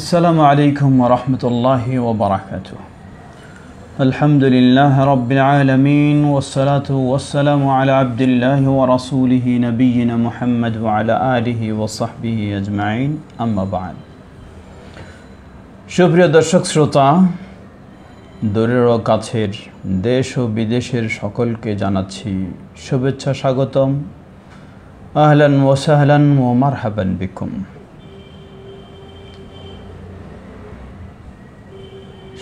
আসসালামু আলাইকুম ওয়া রাহমাতুল্লাহি ওয়া বারাকাতুহু। আলহামদুলিল্লাহি রাব্বিল আলামিন ওয়াসসালাতু ওয়াসসালামু আলা আবদিল্লাহি ওয়া রাসূলিহি নবিয়িনা মুহাম্মদ ওয়া আলা আলিহি ওয়া সাহবিহি আজমাইন, আম্মা বা'দ। সুপ্রিয় দর্শক শ্রোতা, দূরের ও কাছের, দেশ ও বিদেশের সকলকে জানাচ্ছি শুভেচ্ছা, স্বাগতম। আহলান ওয়া সাহলান ওয়া মারহাবান বিকুম।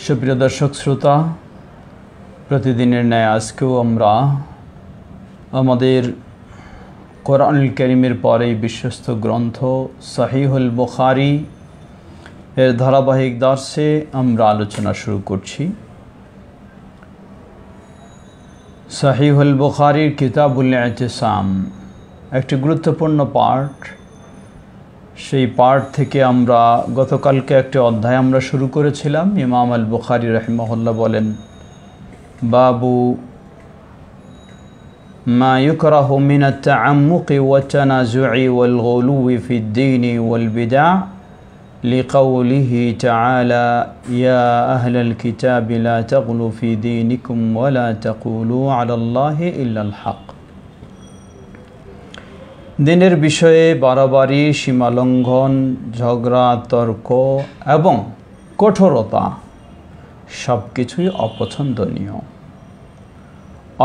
সুপ্রিয় দর্শক শ্রোতা, প্রতিদিনের ন্যায় আজকেও আমরা আমাদের কোরআনুল কারীমের পরেই বিশ্বস্ত গ্রন্থ সহিহুল বুখারী এর ধারাবাহিক দর্শে আমরা আলোচনা শুরু করছি। সহিহুল বুখারীর কিতাবুল ইতিসাম একটি গুরুত্বপূর্ণ পাঠ। সেই পাঠ থেকে আমরা গতকালকে একটি অধ্যায় আমরা শুরু করেছিলাম। ইমাম আল বুখারী রাহিমাহুল্লাহ বলেন, বাবু মা ইউকরাহু মিনাত তাআম্মুকি ওয়াত তানাজুই ওয়াল গুলুই ফিদ-দীন ওয়াল বিদআ লিকাউলিহি তাআলা ইয়া আহলাল কিতাবি লা তাগলু ফি দীনিকুম ওয়া লা তাকুলু আলাল্লাহি ইল্লাল হক। দিনের বিষয়ে বাড়াবাড়ি, সীমালঙ্ঘন, ঝগড়া, তর্ক এবং কঠোরতা সব কিছুই অপছন্দনীয়।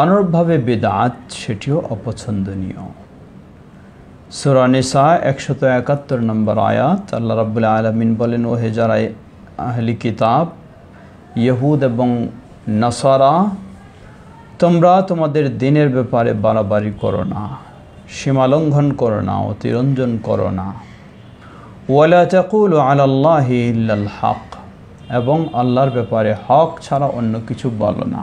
অনুরূপভাবে বিদআত সেটিও অপছন্দনীয়। সূরা নিসা 171 নম্বর আয়াত, আল্লাহ রাব্বুল আলামিন বলেন, ওহে যারা আহলি কিতাব, ইহুদ এবং নাসারা, তোমরা তোমাদের দিনের ব্যাপারে বাড়াবাড়ি করো না, সীমালঙ্ঘন করো না, অতিরঞ্জন করো না। ওয়ালা তাকুলু আলাল্লাহি ইল্লাল হক, এবং আল্লাহর ব্যাপারে হক ছাড়া অন্য কিছু বলো না।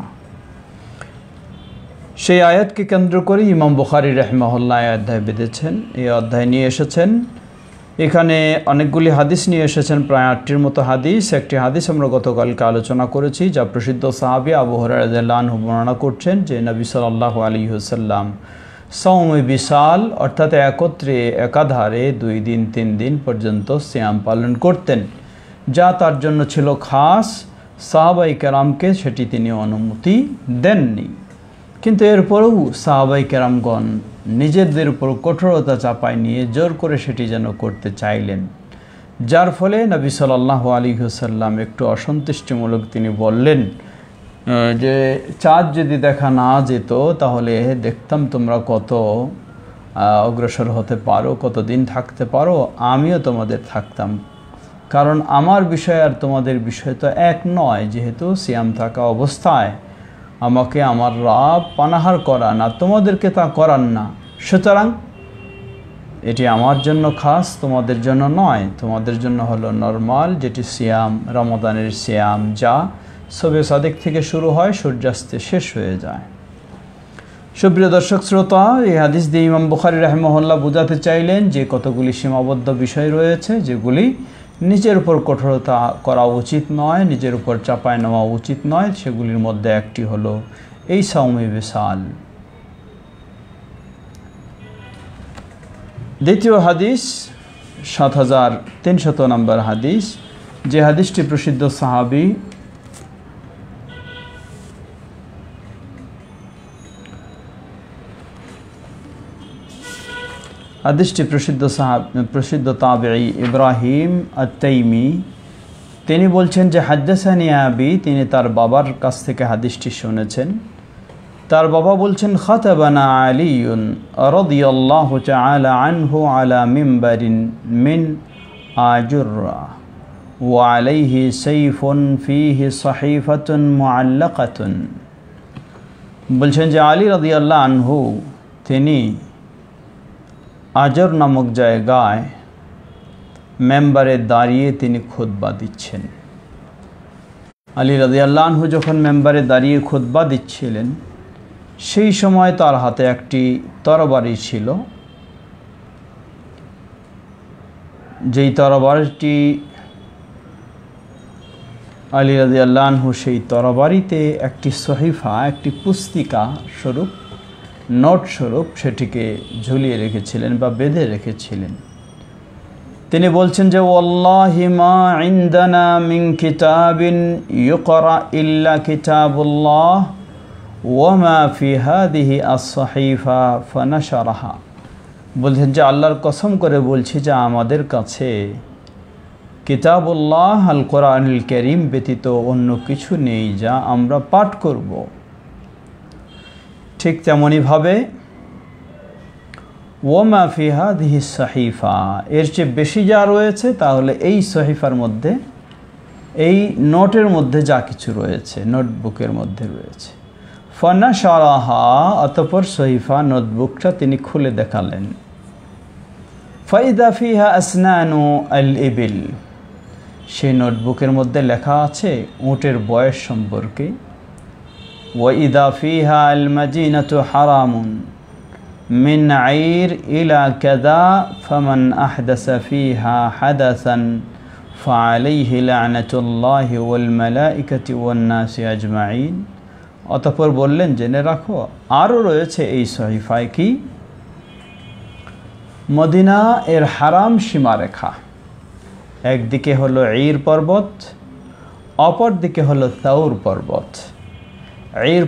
সেই আয়াতকে কেন্দ্র করে ইমাম বুখারী রাহিমাহুল্লাহ অধ্যায় বেঁধেছেন, এই অধ্যায় নিয়ে এসেছেন। এখানে অনেকগুলি হাদিস নিয়ে এসেছেন, প্রায় 8টির মতো হাদিস। একটি হাদিস আমরা গতকালকে আলোচনা করেছি, যা প্রসিদ্ধ সাহাবী আবু হুরায়রা রাদিয়াল্লাহু আনহু বর্ণনা করছেন যে নবী সাল্লাল্লাহু আলাইহি ওয়াসাল্লাম সওমে বিসাল অর্থাৎ একত্রে একাধারে 2 দিন 3 দিন পর্যন্ত সিয়াম পালন করতেন, যা তার জন্য ছিল খাস। সাহাবায়ে কেরামকে সেটি তিনি অনুমতি দেননি, কিন্তু এরপরেও সাহাবায়ে কেরামগণ নিজেদের উপর কঠোরতা চাপায় নিয়ে জোর করে সেটি যেন করতে চাইলেন, যার ফলে নবী সাল্লাল্লাহু আলাইহি ওয়াসাল্লাম একটু অসন্তুষ্টিমূলক তিনি বললেন যে চাঁদ যদি দেখা না যেত তাহলে দেখতাম তোমরা কত অগ্রসর হতে পারো, কতদিন থাকতে পারো, আমিও তোমাদের থাকতাম। কারণ আমার বিষয় আর তোমাদের বিষয় তো এক নয়, যেহেতু সিয়াম থাকা অবস্থায় আমাকে আমার রব পানাহার করান আর তোমাদেরকে তা করান না, সুতরাং এটি আমার জন্য খাস, তোমাদের জন্য নয়। তোমাদের জন্য হলো নরমাল, যেটি সিয়াম, রমাদানের সিয়াম, যা শবে সাদেক থেকে শুরু হয়, সূর্যাস্তে শেষ হয়ে যায়। সুপ্রিয় দর্শক শ্রোতা, এই হাদিস দিয়ে ইমাম বুখারী রাহিমাহুল্লাহ বোঝাতে চাইলেন যে কতগুলি সীমাবদ্ধ বিষয় রয়েছে যেগুলি নিজের উপর কঠোরতা করা উচিত নয়, নিজের উপর চাপায় নেওয়া উচিত নয়। সেগুলির মধ্যে একটি হলো এই সওমে বিসাল। দ্বিতীয় হাদিস 7300 নম্বর হাদিস, যে হাদিসটি প্রসিদ্ধ সাহাবী প্রসিদ্ধ তাবেঈ ইব্রাহিম আত-তাইমি, তিনি বলছেন যে হাদ্দাসানি আবি, তিনি তার বাবার কাছ থেকে হাদিসটি শুনেছেন। তার বাবা বলছেন, খাতাবানা আলীউন রাদিয়াল্লাহু তাআলা আনহু আলা মিম্বারিন মিন আজুররা ওয়া আলাইহি সাইফুন ফীহি সাহিফাতুন মুআল্লাকাতুন। বলছেন যে আলী রাদিয়াল্লাহু আনহু তিনি আজর নামক জায়গায় মেম্বারে দাঁড়িয়ে তিনি খুতবা দিচ্ছেন। আলী রাদিয়াল্লাহু আনহু যখন মেম্বারে দাঁড়িয়ে খুতবা দিচ্ছিলেন, সেই সময় তার হাতে একটি তরবারি ছিল। যেই তরবারিটি আলী রাদিয়াল্লাহু আনহু সেই তরবারিতে একটি সহিফা, একটি পুস্তিকা স্বরূপ, নোট স্বরূপ সেটিকে ঝুলিয়ে রেখেছিলেন বা বেঁধে রেখেছিলেন। তিনি বলছেন যে ওয়াল্লাহি মা ইনদানা মিন কিতাবিন ইউকরা ইল্লা কিতাবুল্লাহ ওয়া মা ফি হাদিহি আস-সাহিফা ফানাশারাহা। বলছেন যে আল্লাহর কসম করে বলছি যে আমাদের কাছে কিতাবুল্লাহ আল কোরআনুল কারীম ব্যতীত অন্য কিছু নেই যা আমরা পাঠ করব। ঠিক তেমনইভাবে ওয়ামা ফি হাদিহি সাহিফা, এর চেয়ে বেশি যা রয়েছে তাহলে এই সহিফার মধ্যে, এই নোটের মধ্যে যা কিছু রয়েছে, নোটবুকের মধ্যে রয়েছে। ফানাশারাহা, অতঃপর সহিফা নোটবুকটা তিনি খুলে দেখালেন। ফাইদা ফিহা আসনানু আল ইবিল, সেই নোটবুকের মধ্যে লেখা আছে উটের বয়স সম্পর্কে। ওয়াইদা ফিহা আল মাদিনাতু হারামুন মিন আইর ইলা কাযা ফামান আহদাসা ফিহা হাদাসান ফাআলাইহি লা'নাতুল্লাহি ওয়াল মালাইকাতি ওয়ান নাসি আজমাইন। অতঃপর বললেন জেনে রাখো আরও রয়েছে এই সহিফায় কি মদিনা এর হারাম সীমারেখা, একদিকে হলো ঈর পর্বত, অপর দিকে হলো তাউর পর্বত। ঈর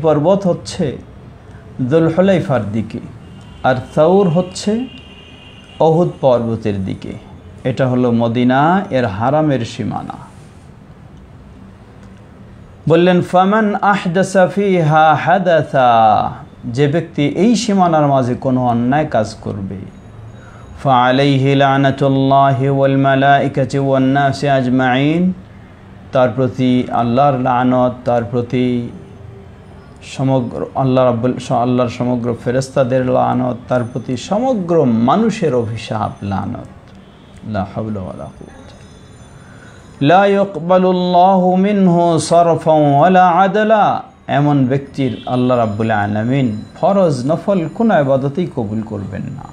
পর্বত হচ্ছে যুলহুলাইফার দিকে, আর তাউর হচ্ছে উহুদ পর্বতের দিকে। এটা হলো মদিনা এর হারামের সীমানা। বললেন ফামান আহদাসা ফিহা হাদাসা, যে ব্যক্তি এই সীমানার মাঝে কোনো অন্যায় কাজ করবে, ফাআলাইহি লা'নাতুল্লাহি ওয়াল মালাইকাতি ওয়ান নাসি আজমাইন, তার প্রতি আল্লাহর লানত, তার প্রতি সমগ্র আল্লাহর সমগ্র ফেরেশতাদের লানত, তার প্রতি সমগ্র মানুষের অভিশাপ, লানত। লা হাওলা ওয়ালা কুওয়াতা। লা ইয়াকবালুল্লাহু মিনহু সারফান ওয়ালা আদলা, এমন ব্যক্তির আল্লাহ রাব্বুল আলামিন ফরজ নফল কোন ইবাদতই কবুল করবেন না।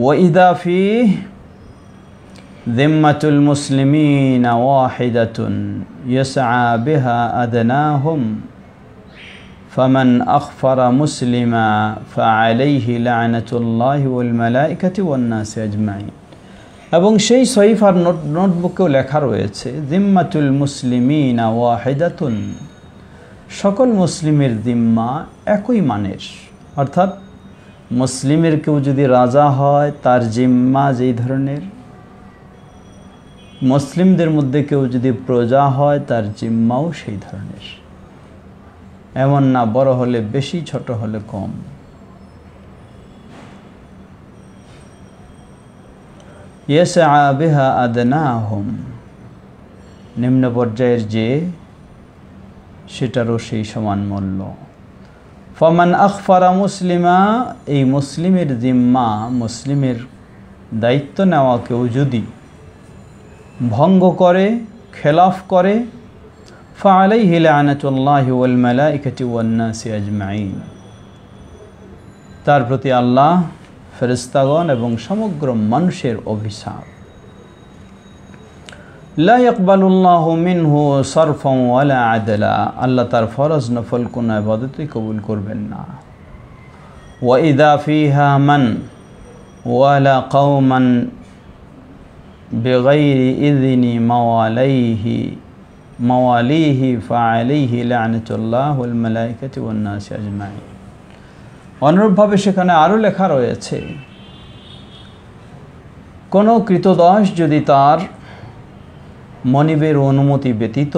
ওয়াইদা ফিহি যিম্মাতুল মুসলিমিনা ওয়াহিদাতুন ইয়াসআ বিহা আদনাহুম ফামান আখফারা মুসলিমা ফাআলাইহি লা'নাতুল্লাহি ওয়াল মালাইকাতি ওয়ান নাসি আজমাইন। এবং সেই সহিফার নোটবুকেও লেখা রয়েছে যিম্মাতুল মুসলিমিনা ওয়াহিদাতুন, সকল মুসলিমের জিম্মা একই মানের, অর্থাৎ মুসলিমের কেউ যদি রাজা হয় তার জিম্মা যেই ধরনের, মুসলিমদের মধ্যে কেউ যদি প্রজা হয় তার জিম্মাও সেই ধরনের, এমন না বড় হলে বেশি ছোট হলে কম। ইয়াসআ বিহা আদনাহুম, নিম্ন পর্যায়ের যে সেটারও সেই সমান মূল্য। ফামান আখফারা মুসলিমা, এই মুসলিমের জিম্মা, মুসলিমের দায়িত্ব নেওয়া কেউ যদি ভঙ্গ করে, খেলাফ করে, ফাআলাইহি লা'নাতুল্লাহি ওয়াল মালাইকাতি ওয়ান নাসি আজমাইন, তার প্রতি আল্লাহ, ফেরেশতাগণ এবং সমগ্র মানুষের অভিশাপ। লা ইয়াকবালুল্লাহু মিনহু সারফান ওয়ালা আদলা, আল্লাহ তার ফরজ নফল কোন ইবাদতই কবুল করবেন না। ওয়াইদা ফিহা মান ওয়ালা কওমান বিগাইরি ইযনি মাওয়ালিহি ফাআলাইহি লা'নাতুল্লাহি ওয়াল মালাইকাতি ওয়ান নাসি আজমাইন। অনুরূপভাবে সেখানে আরও লেখা রয়েছে কোনো কৃতদাস যদি তার মনিবের অনুমতি ব্যতীত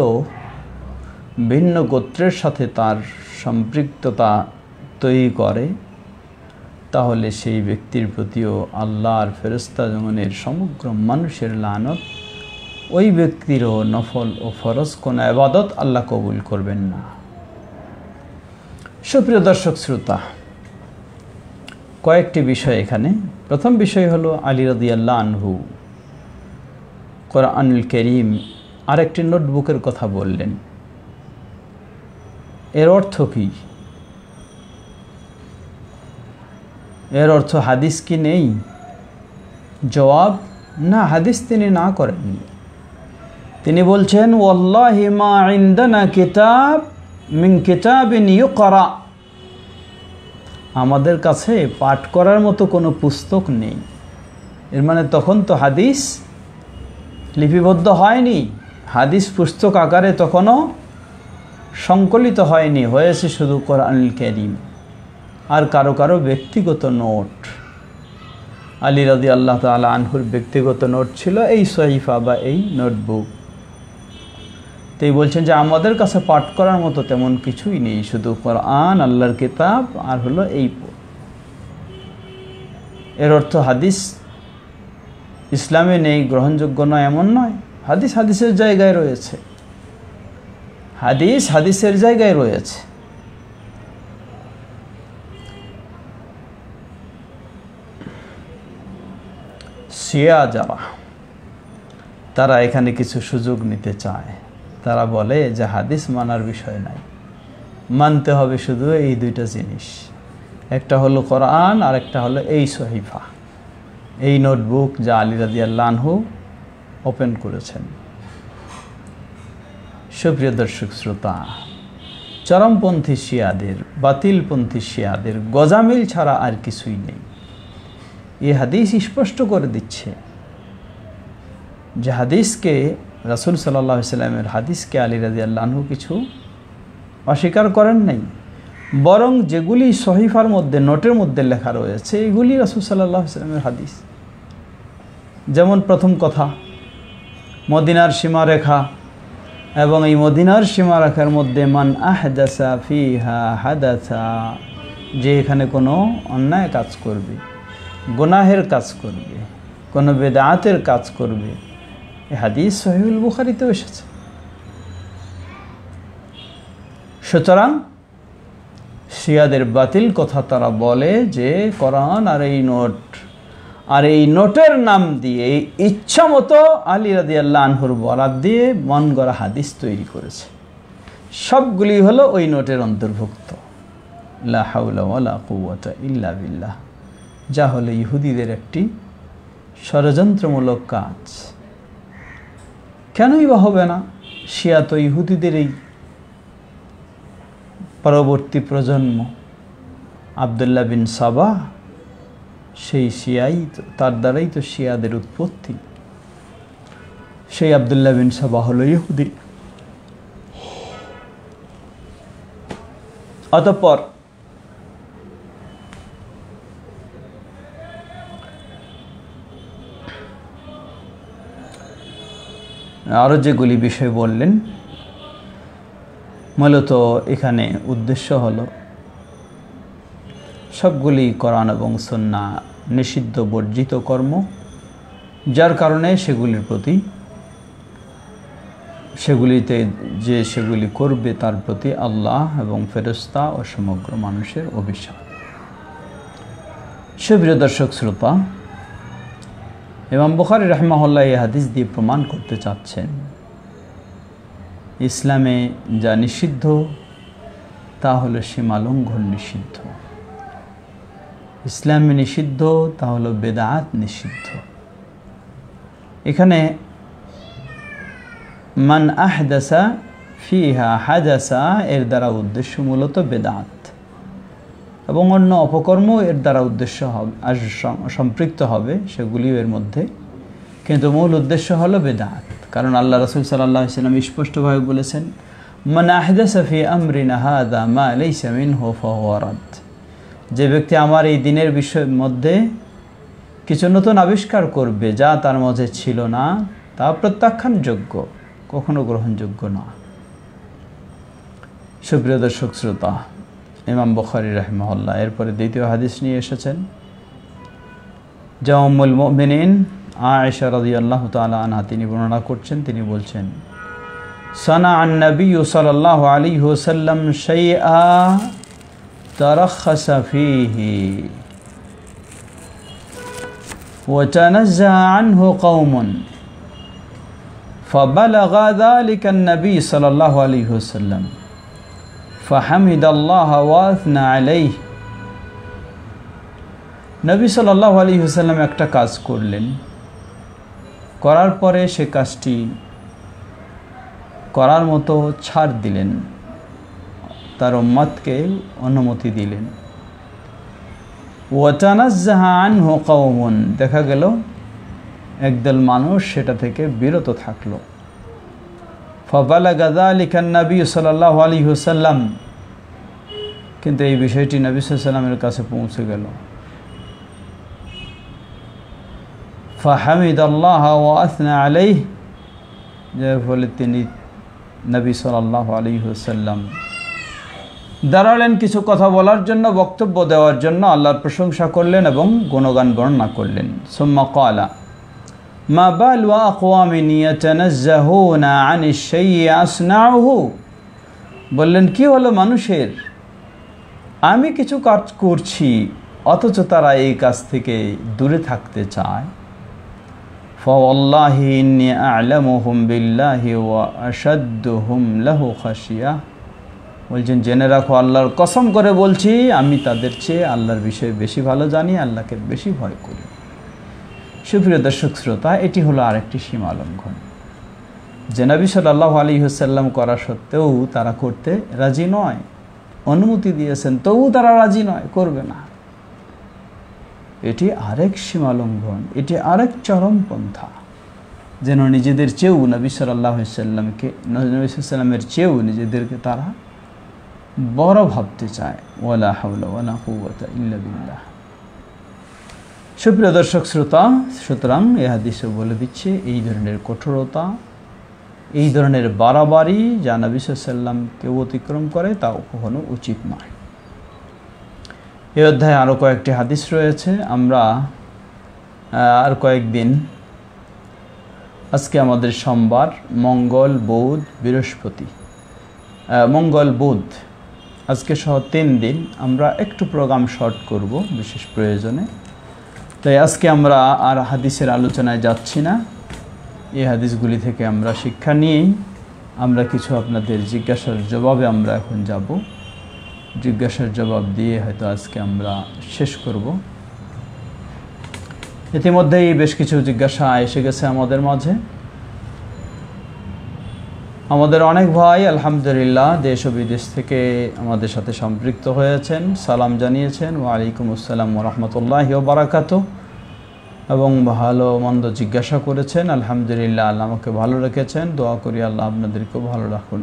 ভিন্ন গোত্রের সাথে তার সম্পৃক্ততা তৈরি করে, তাহলে সেই ব্যক্তির প্রতিও আল্লাহর ফেরেশতাগণের সমগ্র মানুষের লানত, ওই ব্যক্তিরও নফল ও ফরজ কোনো ইবাদত আল্লাহ কবুল করবেন না। সুপ্রিয় দর্শক শ্রোতা, কয়েকটি বিষয় এখানে। প্রথম বিষয় হলো আলী রাদিয়াল্লাহু আনহু কোরআনুল কারীম আরেকটি নোটবুকের কথা বললেন। এর অর্থ কি? এর অর্থ হাদিস কি নেই? জবাব, না, হাদিস তিনি না করেননি। তিনি বলছেন ওয়াল্লাহি মা ইনদানা কিতাব মিন কিতাবিন ইউকরা আমাদের কাছে পাঠ করার মতো কোনো পুস্তক নেই। এর মানে তখন তো হাদিস লিপিবদ্ধ হয়নি, হাদিস পুস্তক আকারে তখনও সংকলিত হয়নি, হয়েছে শুধু কোরআনুল কারীম আর কারো কারো ব্যক্তিগত নোট। আলী রাদিয়াল্লাহু তাআলা আনহুর ব্যক্তিগত নোট ছিল এই সহিফা বা এই নোটবুক। তাই বলছেন যে আমাদের কাছে পাঠ করার মতো তেমন কিছুই নেই, শুধু কোরআন, আল্লাহর কিতাব আর হলো এই। এর অর্থ হাদিস ইসলামে নেই, গ্রহণযোগ্য নয় এমন নয়। হাদিস হাদিসের জায়গায় রয়েছে, হাদিস হাদিসের জায়গায় রয়েছে। শিয়া যারা, তারা এখানে কিছু সুযোগ নিতে চায়। তারা বলে যে হাদিস মানার বিষয় নাই, মানতে হবে শুধু এই দুইটা জিনিস, একটা হলো কোরআন আর একটা হলো এই সহিফা, এই নোটবুক যা আলী রাদিয়াল্লাহু আনহু ওপেন করেছেন। সুপ্রিয় দর্শক শ্রোতা, চরমপন্থী শিয়াদের, বাতিলপন্থী শিয়াদের গজামিল ছাড়া আর কিছুই নেই। এই হাদিস স্পষ্ট করে দিচ্ছে যে হাদিসকে, রাসূল সাল্লাল্লাহু আলাইহি ওয়াসাল্লামের হাদিসকে আলী রাদিয়াল্লাহু আনহু কিছু অস্বীকার করেন নাই, বরং যেগুলি সহিফার মধ্যে, নোটের মধ্যে লেখা রয়েছে এগুলি রাসূল সাল্লাল্লাহু আলাইহি ওয়াসাল্লামের হাদিস। যেমন প্রথম কথা, মদিনার সীমারেখা, এবং এই মদিনার সীমারেখার মধ্যে মান আহদাসা ফিহা হাদাসা, যে এখানে কোনো অন্যায় কাজ করবে, গুনাহের কাজ করবে, কোনো বেদাতের কাজ করবে, এই হাদিস সহিহুল বুখারীতেও এসেছে। সুতরাং শিয়াদের বাতিল কথা তারা বলে যে কোরআন আর এই নোট, আর এই নোটের নাম দিয়ে ইচ্ছা মতো আলী রাদিয়াল্লাহু আনহুর বরাত দিয়ে মন গড়া হাদিস তৈরি করেছে। সবগুলি হলো ওই নোটের অন্তর্ভুক্ত। লা হাওলা ওয়ালা কুওয়াতা ইল্লা বিল্লাহ, যা হলো ইহুদিদের একটি ষড়যন্ত্রমূলক কাজ। কেনই বা হবে না? শিয়া তো ইহুদিদের এই পরবর্তী প্রজন্ম। আবদুল্লাহ বিন সাবা, সেই শিয়াই, তার দ্বারাই তো শিয়াদের উৎপত্তি। সেই আবদুল্লাহ বিন সাবা হলো ইহুদি। অতঃপর আরও যেগুলি বিষয় বললেন, মূলত এখানে উদ্দেশ্য হলো সবগুলি কোরআন এবং সুন্নাহ নিষিদ্ধ বর্জিত কর্ম, যার কারণে সেগুলির প্রতি, সেগুলিতে যে সেগুলি করবে তার প্রতি আল্লাহ এবং ফেরেশতা ও সমগ্র মানুষের অভিশাপ। সুপ্রিয় দর্শক শ্রোতা, ইমাম বুখারী রাহিমাহুল্লাহ এই হাদিস দিয়ে প্রমাণ করতে চাচ্ছেন ইসলামে যা নিষিদ্ধ তা হলো সীমালঙ্ঘন নিষিদ্ধ। ইসলামে নিষিদ্ধ তা হলো বেদাত নিষিদ্ধ। এখানে মান আহদাসা ফিহা হাদাসা এর দ্বারা উদ্দেশ্য মূলত বেদাত, এবং অন্য অপকর্ম এর দ্বারা উদ্দেশ্য হবে, সম্পৃক্ত হবে সেগুলিও এর মধ্যে, কিন্তু মূল উদ্দেশ্য হলো বেদাত। কারণ আল্লাহ রাসূল সাল্লাল্লাহু আলাইহি ওয়াসাল্লাম স্পষ্টভাবে বলেছেন, মান আহদাসা ফি আমরিনা হাযা মা লাইসা মিনহু ফাহুয়া রাদ, যে ব্যক্তি আমার এই দিনের বিষয়ের মধ্যে কিছু নতুন আবিষ্কার করবে যা তার মাঝে ছিল না, তা প্রত্যাখ্যানযোগ্য, কখনো গ্রহণযোগ্য না। সুপ্রিয় দর্শক শ্রোতা, ইমাম বুখারী রাহিমাহুল্লাহ এরপরে দ্বিতীয় হাদিস নিয়ে এসেছেন, যা উম্মুল মুমিনিন আয়েশা রাদিয়াল্লাহু তাআলা আনহা তিনি বর্ণনা করছেন। তিনি বলছেন, সানা আন নবী সাল্লাল্লাহু আলাইহি ওয়াসাল্লাম শাইআ তারাখাসা ফীহি ওয়া তানাজ্জাআ আনহু কওমুন ফাবালাগা যালিকা আন-নবী সাল্লাল্লাহু আলাইহি ওয়াসাল্লাম ফাহামিদাল্লাহ ওয়া আথনা আলাইহি। নবী সাল্লাল্লাহু আলাইহি ওয়াসাল্লাম একটা কাজ করলেন, করার পরে সে কাজটি করার মতো ছাড় দিলেন, তার উম্মতকে অনুমতি দিলেন। ওয়াতানাজ্জাহা আনহু কওমুন, দেখা গেল একদল মানুষ সেটা থেকে বিরত থাকলো। ফাবালাগা যালিকা নবী সাল্লাল্লাহু আলাইহি ওয়াসাল্লাম, কিন্তু এই বিষয়টি নবী সাল্লাল্লাহু আলাইহি ওয়াসাল্লামের কাছে পৌঁছে গেল। ফাহামিদাল্লাহ ওয়া আসনা আলাইহি, যার ফলে তিনি নবী সাল্লাল্লাহু আলাইহি ওয়াসাল্লাম দাঁড়ালেন কিছু কথা বলার জন্য, বক্তব্য দেওয়ার জন্য, আল্লাহর প্রশংসা করলেন এবং গুণগান বর্ণনা করলেন। সুম্মা ক্বালা মা বালু আকওয়ামিন ইয়াতানাজ্জাহুনা আনিশ শাইই আসনাউহু, বললেন কি হলো মানুষের, আমি কিছু কাজ করছি অথচ তারা এই কাজ থেকে দূরে থাকতে চায়। ফাওয়াল্লাহি ইন্নী আ'লামুহুম বিল্লাহি ওয়া আশাদ্দুহুম লাহু খাশিয়া, বলছেন জেনে রাখো আল্লাহর কসম করে বলছি আমি তাদের চেয়ে আল্লাহর বিষয়ে বেশি ভালো জানি, আল্লাহকে বেশি ভয় করি। সুপ্রিয় দর্শক শ্রোতা, এটি হলো আরেকটি সীমা লঙ্ঘন, যে নবী সাল্লাল্লাহু আলাইহি ওয়াসাল্লাম করা সত্ত্বেও তারা করতে রাজি নয়, অনুমতি দিয়েছেন তবু তারা রাজি নয়, করবে না। এটি আরেক সীমা লঙ্ঘন, এটি আরেক চরমপন্থা, যেন নিজেদের চেয়েও নবী সাল্লাল্লাহু আলাইহি ওয়াসাল্লামকে, নবী সাল্লাল্লাহু আলাইহি ওয়াসাল্লামের চেয়েও নিজেদেরকে তারা বড় ভাবতে চায়। ওয়ালা হাওলা ওয়ালা কুওয়াতা ইল্লা বিল্লাহ। সুপ্রিয় দর্শক শ্রোতা, সুতরাং এই হাদিসে বলে দিচ্ছে এই ধরনের কঠোরতা, এই ধরনের বাড়াবাড়ি যা নবী সাল্লাল্লাহু আলাইহি ওয়াসাল্লামকে অতিক্রম করে তা কখনো উচিত নয়। এই অধ্যায়ে আরও কয়েকটি হাদিস রয়েছে। আমরা আর কয়েকদিন, আজকে আমাদের সোমবার, মঙ্গল, বুধ, বৃহস্পতি, মঙ্গল বুধ, আজকে সহ 3 দিন আমরা একটু প্রোগ্রাম শর্ট করব বিশেষ প্রয়োজনে। তাই আজকে আমরা আর হাদিসের আলোচনায় যাচ্ছি না। এই হাদিসগুলি থেকে আমরা শিক্ষা নিয়েই আমরা কিছু আপনাদের জিজ্ঞাসার জবাবে আমরা এখন যাব। জিজ্ঞাসার জবাব দিয়ে হয়তো আজকে আমরা শেষ করব। ইতিমধ্যেই বেশ কিছু জিজ্ঞাসা এসে গেছে আমাদের মাঝে। আমাদের অনেক ভাই আলহামদুলিল্লাহ দেশ ও বিদেশ থেকে আমাদের সাথে সম্পৃক্ত হয়েছেন, সালাম জানিয়েছেন, ওয়ালাইকুম আসসালাম ওয়া রাহমাতুল্লাহি ওয়া বারাকাতুহু, এবং ভালো মন্দ জিজ্ঞাসা করেছেন। আলহামদুলিল্লাহ, আল্লাহ আমাকে ভালো রেখেছেন, দোয়া করি আল্লাহ আপনাদেরকেও ভালো রাখুন।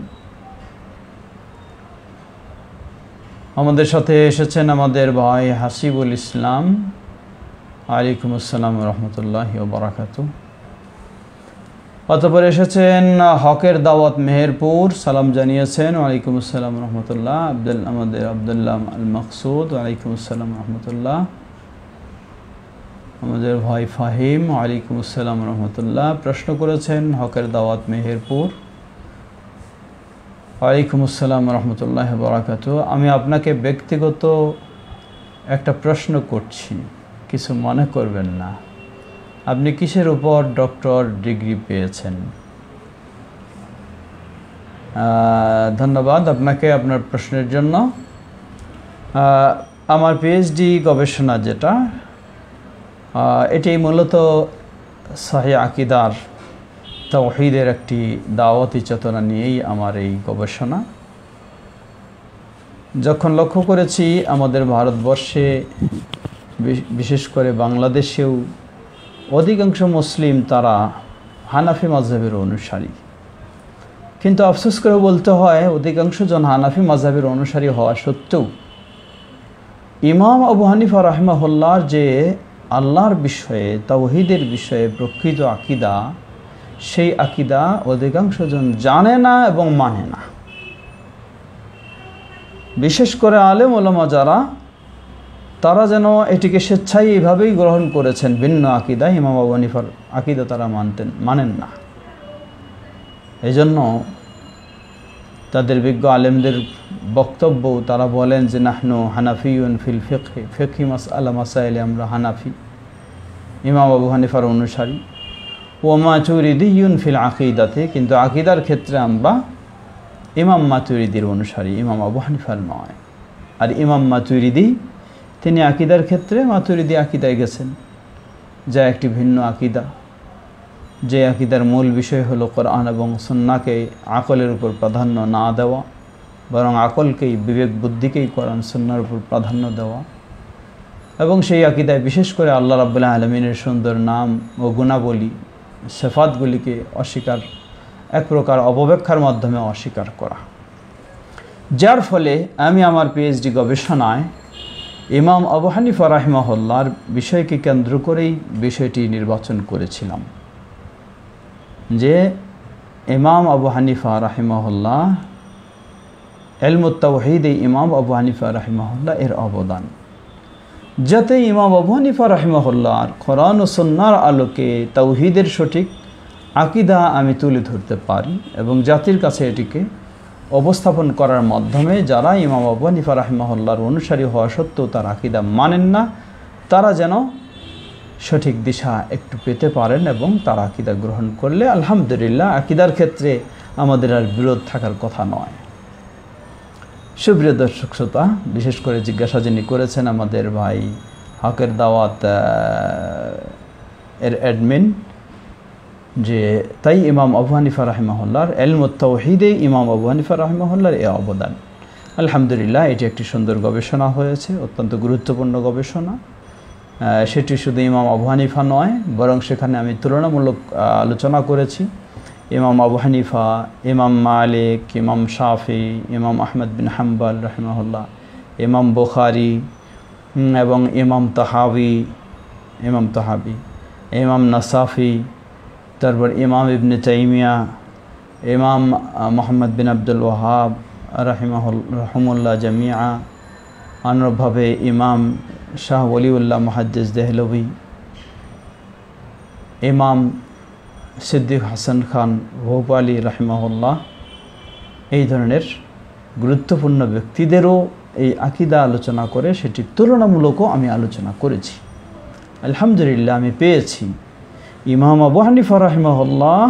আমাদের সাথে এসেছেন আমাদের ভাই হাসিবুল ইসলাম, ওয়ালাইকুম আসসালাম ওয়া রাহমাতুল্লাহি ওয়া বারাকাতুহু। অতঃপর এসেছেন হকের দাওয়াত মেহেরপুর, সালাম জানিয়েছেন, ওয়ালাইকুম আসসালাম রহমতুল্লাহ। আমাদের আবদুল্লাহ আল মকসুদ, ওয়ালাইকুম আসসালাম রহমতুল্লাহ। আমাদের ভাই ফাহিম, ওয়ালাইকুম আসসালাম রহমতুল্লাহ, প্রশ্ন করেছেন হকের দাওয়াত মেহেরপুর, ওয়ালাইকুম আসসালাম রহমতুল্লাহ বারাকাতুহু। আমি আপনাকে ব্যক্তিগত একটা প্রশ্ন করছি, কিছু মনে করবেন না। আপনি কিসের উপর ডক্টর ডিগ্রি পেয়েছেন? ধন্যবাদ আপনাকে আপনার প্রশ্নের জন্য। আমার পিএইচডি গবেষণা যেটা, এটি মূলত সহিহ আকীদার তাওহীদের একটি দাওয়াতি চেতনা নিয়েই আমার এই গবেষণা। যখন লক্ষ্য করেছি আমাদের ভারতবর্ষে, বিশেষ করে বাংলাদেশেও অধিকাংশ মুসলিম তারা হানাফি মাযহাবের অনুসারী, কিন্তু আফসোস করে বলতে হয় অধিকাংশ জন হানাফি মাযহাবের অনুসারী হওয়া সত্ত্বেও ইমাম আবু হানিফা রাহিমাহুল্লাহর যে আল্লাহর বিষয়ে, তাওহীদের বিষয়ে প্রকৃত আকীদা, সেই আকীদা অধিকাংশ জন জানে না এবং মানে না। বিশেষ করে আলেম ওলামা যারা, তারা যেন এটিকে স্বেচ্ছায় এইভাবেই গ্রহণ করেছেন, ভিন্ন আকীদা, ইমাম আবু হানিফার আকীদা তারা মানেন না। এই জন্য তাদের বিজ্ঞ আলেমদের বক্তব্য, তারা বলেন যে নাহনু হানাফিউন ফিল ফিকহি, ফিকহি মাসআলা মাসাইলে আমরা হানাফি, ইমাম আবু হানিফার অনুসারী। ওয়া মাতুরিদিয়ুন ফিল আকীদাতে, কিন্তু আকীদার ক্ষেত্রে আমরা ইমাম মাতুরিদির অনুসারী, ইমাম আবু হানিফার নয়। আর ইমাম মাতুরিদি তিনি আকীদার ক্ষেত্রে মাতুরিদি আকীদায় গেছেন, যা একটি ভিন্ন আকীদা, যে আকীদার মূল বিষয় হলো কোরআন এবং সুন্নাহকে আকলের উপর প্রাধান্য না দেওয়া, বরং আকলকেই, বিবেক বুদ্ধিকেই কোরআন সুন্নাহর উপর প্রাধান্য দেওয়া। এবং সেই আকীদায় বিশেষ করে আল্লাহ রাব্বুল আলামিনের সুন্দর নাম ও গুণাবলী সিফাতগুলিকে অস্বীকার, এক প্রকার অপব্যাখ্যার মাধ্যমে অস্বীকার করা। যার ফলে আমি আমার পিএইচডি গবেষণায় ইমাম আবু হানিফা রাহিমাহুল্লাহর বিষয়কে কেন্দ্র করেই বিষয়টি নির্বাচন করেছিলাম যে ইমাম আবু হানিফা রাহিমাহুল্লাহ, ইলমুত তাওহীদে ইমাম আবু হানিফা রাহিমাহুল্লাহ এর অবদান, যাতে ইমাম আবু হানিফা রাহিমাহুল্লাহর কোরআন ও সুন্নাহর আলোকে তাওহীদের সঠিক আকীদা আমি তুলে ধরতে পারি এবং জাতির কাছে এটিকে উপস্থাপন করার মাধ্যমে যারা ইমাম আবু হানিফা রাহিমাহুল্লাহর অনুসারী হওয়া সত্ত্বেও তার আকীদা মানেন না, তারা যেন সঠিক দিশা একটু পেতে পারেন এবং তার আকীদা গ্রহণ করলে আলহামদুলিল্লাহ আকীদার ক্ষেত্রে আমাদের আর বিরোধ থাকার কথা নয়। সুপ্রিয় দর্শক শ্রোতা, বিশেষ করে জিজ্ঞাসা যিনি করেছেন আমাদের ভাই হকের দাওয়াত এর অ্যাডমিন, যে তাই ইমাম আবু হানিফা রাহিমাহুল্লাহর ইলমুত তাওহীদে ইমাম আবু হানিফা রাহিমাহুল্লাহর এই অবদান, আলহামদুলিল্লাহ এটি একটি সুন্দর গবেষণা হয়েছে, অত্যন্ত গুরুত্বপূর্ণ গবেষণা। সেটি শুধু ইমাম আবু হানিফা নয়, বরং সেখানে আমি তুলনামূলক আলোচনা করেছি ইমাম আবু হানিফা, ইমাম মালিক, ইমাম শাফি, ইমাম আহমদ বিন হাম্বল রাহিমাহুল্লাহ, ইমাম বুখারী এবং ইমাম তাহাবি, ইমাম নাসাফি, তারপর ইমাম ইবনে তাইমিয়া, ইমাম মোহাম্মদ বিন আব্দুল ওয়াহাব রাহিমাহুল্লাহ জামিয়া, অনুরূপভাবে ইমাম শাহ ওলিউল্লাহ মুহাদ্দিস দেহলভী, ইমাম সিদ্দিক হাসান খান ভোপালী রাহিমাহুল্লাহ, এই ধরনের গুরুত্বপূর্ণ ব্যক্তিদেরও এই আকীদা আলোচনা করে সেটি তুলনামূলকও আমি আলোচনা করেছি। আলহামদুলিল্লাহ আমি পেয়েছি ইমাম আবু হানিফা রাহিমাহুল্লাহ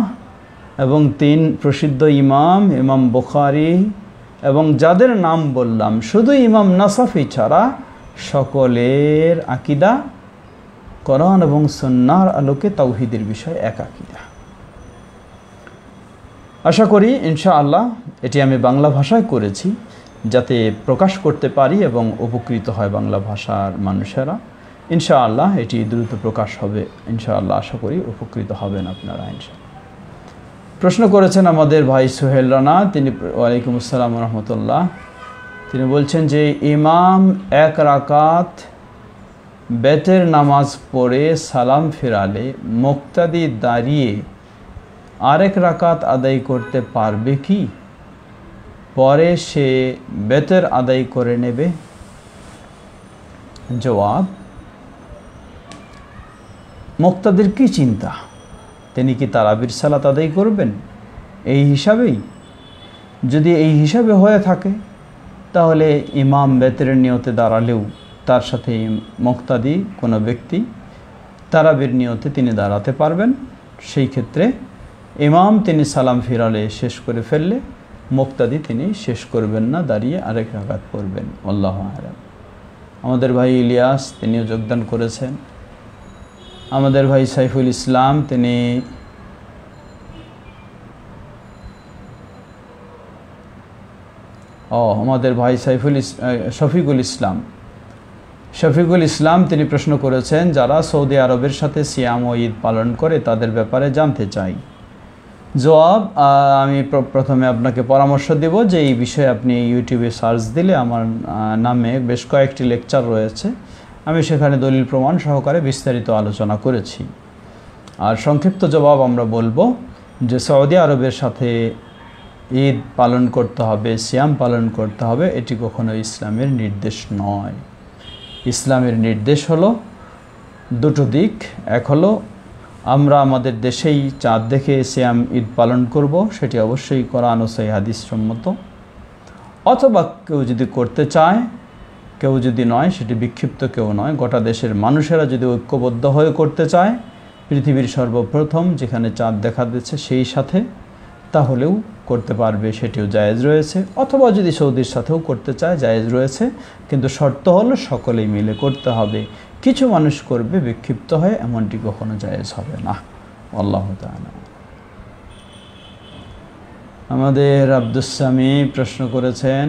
এবং 3 প্রসিদ্ধ ইমাম বুখারী এবং যাদের নাম বললাম, শুধু ইমাম নাসাফি ছাড়া সকলের আকীদা কোরআন এবং সুন্নাহর আলোকে তাওহীদের বিষয় এক আকীদা। আশা করি ইনশাআল্লাহ এটি আমি বাংলা ভাষায় করেছি যাতে প্রকাশ করতে পারি এবং উপকৃত হয় বাংলা ভাষার মানুষেরা। ইনশাআল্লাহ এটি দ্রুত প্রকাশ হবে, ইনশাআল্লাহ আশা করি উপকৃত হবেন আপনারা ইনশাআল্লাহ। প্রশ্ন করেছেন আমাদের ভাই সোহেল রানা, তিনি ওয়ালাইকুম আসসালাম ওয়া রাহমাতুল্লাহ, তিনি বলছেন যে ইমাম 1 রাকাত বেতের নামাজ পড়ে সালাম ফেরালে মুক্তাদি দাঁড়িয়ে আরেক রাকাত আদায় করতে পারবে কি? পরে সে বেতের আদায় করে নেবে? জবাব, মুক্তাদির কি চিন্তা, তিনি কি তারাবির সালাত আদায় করবেন এই হিসাবেই? যদি এই হিসাবে হয়ে থাকে তাহলে ইমাম বেতের নিয়তে দাঁড়ালেও তার সাথে মুক্তাদি কোনো ব্যক্তি তারাবির নিয়তে তিনি দাঁড়াতে পারবেন। সেই ক্ষেত্রে ইমাম তিনি সালাম ফিরালে শেষ করে ফেললে মুক্তাদি তিনি শেষ করবেন না, দাঁড়িয়ে আরেক রাকাত পড়বেন। আল্লাহু আ'লাম। আমাদের ভাই ইলিয়াস তিনিও যোগদান করেছেন। আমাদের ভাই সাইফুল ইসলাম তিনি আমাদের ভাই শফিকুল ইসলাম তিনি প্রশ্ন করেছেন, যারা সৌদি আরবের সাথে সিয়াম ও ঈদ পালন করে তাদের ব্যাপারে জানতে চাই। জবাব, আমি প্রথমে আপনাকে পরামর্শ দেব যে এই বিষয়ে আপনি ইউটিউবে সার্চ দিলে আমার নামে বেশ কয়েকটি লেকচার রয়েছে, আমি সেখানে দলিল প্রমাণ সহকারে বিস্তারিত আলোচনা করেছি। আর সংক্ষিপ্ত জবাব আমরা বলবো যে সৌদি আরবের সাথে ঈদ পালন করতে হবে, সিয়াম পালন করতে হবে, এটি কখনো ইসলামের নির্দেশ নয়। ইসলামের নির্দেশ হলো দুটো দিক, এক হলো আমরা আমাদের দেশেই চাঁদ দেখে সিয়াম ঈদ পালন করব, সেটি অবশ্যই কোরআন ও সহিহ হাদিস সম্মত, অথবা কেউ যদি করতে চায়, কেউ যদি নয়, সেটি বিক্ষিপ্ত কেউ নয়, গোটা দেশের মানুষেরা যদি ঐক্যবদ্ধ হয়ে করতে চায় পৃথিবীর সর্বপ্রথম যেখানে চাঁদ দেখা দিচ্ছে সেই সাথে, তাহলেও করতে পারবে, সেটিও জায়েজ রয়েছে। অথবা যদি সৌদির সাথেও করতে চায় জায়েজ রয়েছে, কিন্তু শর্ত হলো সকলেই মিলে করতে হবে। কিছু মানুষ করবে বিক্ষিপ্ত হয়ে, এমনটি কখনো জায়েজ হবে না। আল্লাহু তাআলা। আমাদের আব্দুস সামি প্রশ্ন করেছেন,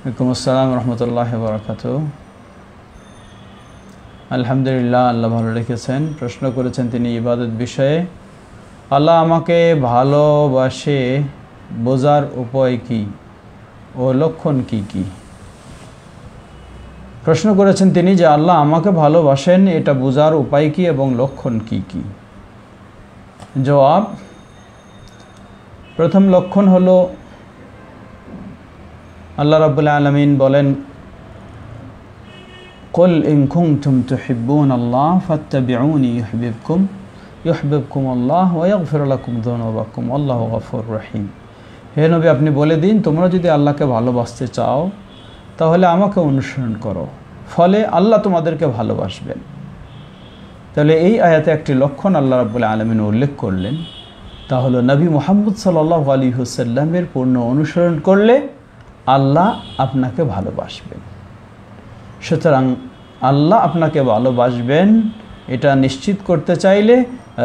ওয়ালাইকুম আসসালাম রহমতুল্লাহি ওয়া বারাকাতুহু। আলহামদুলিল্লাহ, আল্লাহ ভালো রেখেছেন। প্রশ্ন করেছেন তিনি ইবাদত বিষয়ে, আল্লাহ আমাকে ভালোবাসে বোঝার উপায় কি ও লক্ষণ কি কি? প্রশ্ন করেছেন তিনি যে আল্লাহ আমাকে ভালোবাসেন এটা বোঝার উপায় কি এবং লক্ষণ কি কি? জবাব, প্রথম লক্ষণ হলো আল্লাহ রাব্বুল আলামিন বলেন, কুল ইন কুনতুম তুহিব্বুনাল্লাহ ফাত্তাবিউনি ইউহিব্বুকুমুল্লাহ ওয়া ইয়াগফির লাকুম যুনুবাকুম আল্লাহু গফুরুর রহিম। হে নবী, আপনি বলে দিন, তোমরা যদি আল্লাহকে ভালোবাসতে চাও তাহলে আমাকে অনুসরণ করো, ফলে আল্লাহ তোমাদেরকে ভালোবাসবেন। তাহলে এই আয়াতে একটি লক্ষণ আল্লাহ রাব্বুল আলামিন উল্লেখ করলেন, তা হলো নবী মুহাম্মদ সাল্লাল্লাহু আলাইহি ওয়াসাল্লামের পূর্ণ অনুসরণ করলে আল্লাহ আপনাকে ভালোবাসবেন। সুতরাং আল্লাহ আপনাকে ভালোবাসবেন এটা নিশ্চিত করতে চাইলে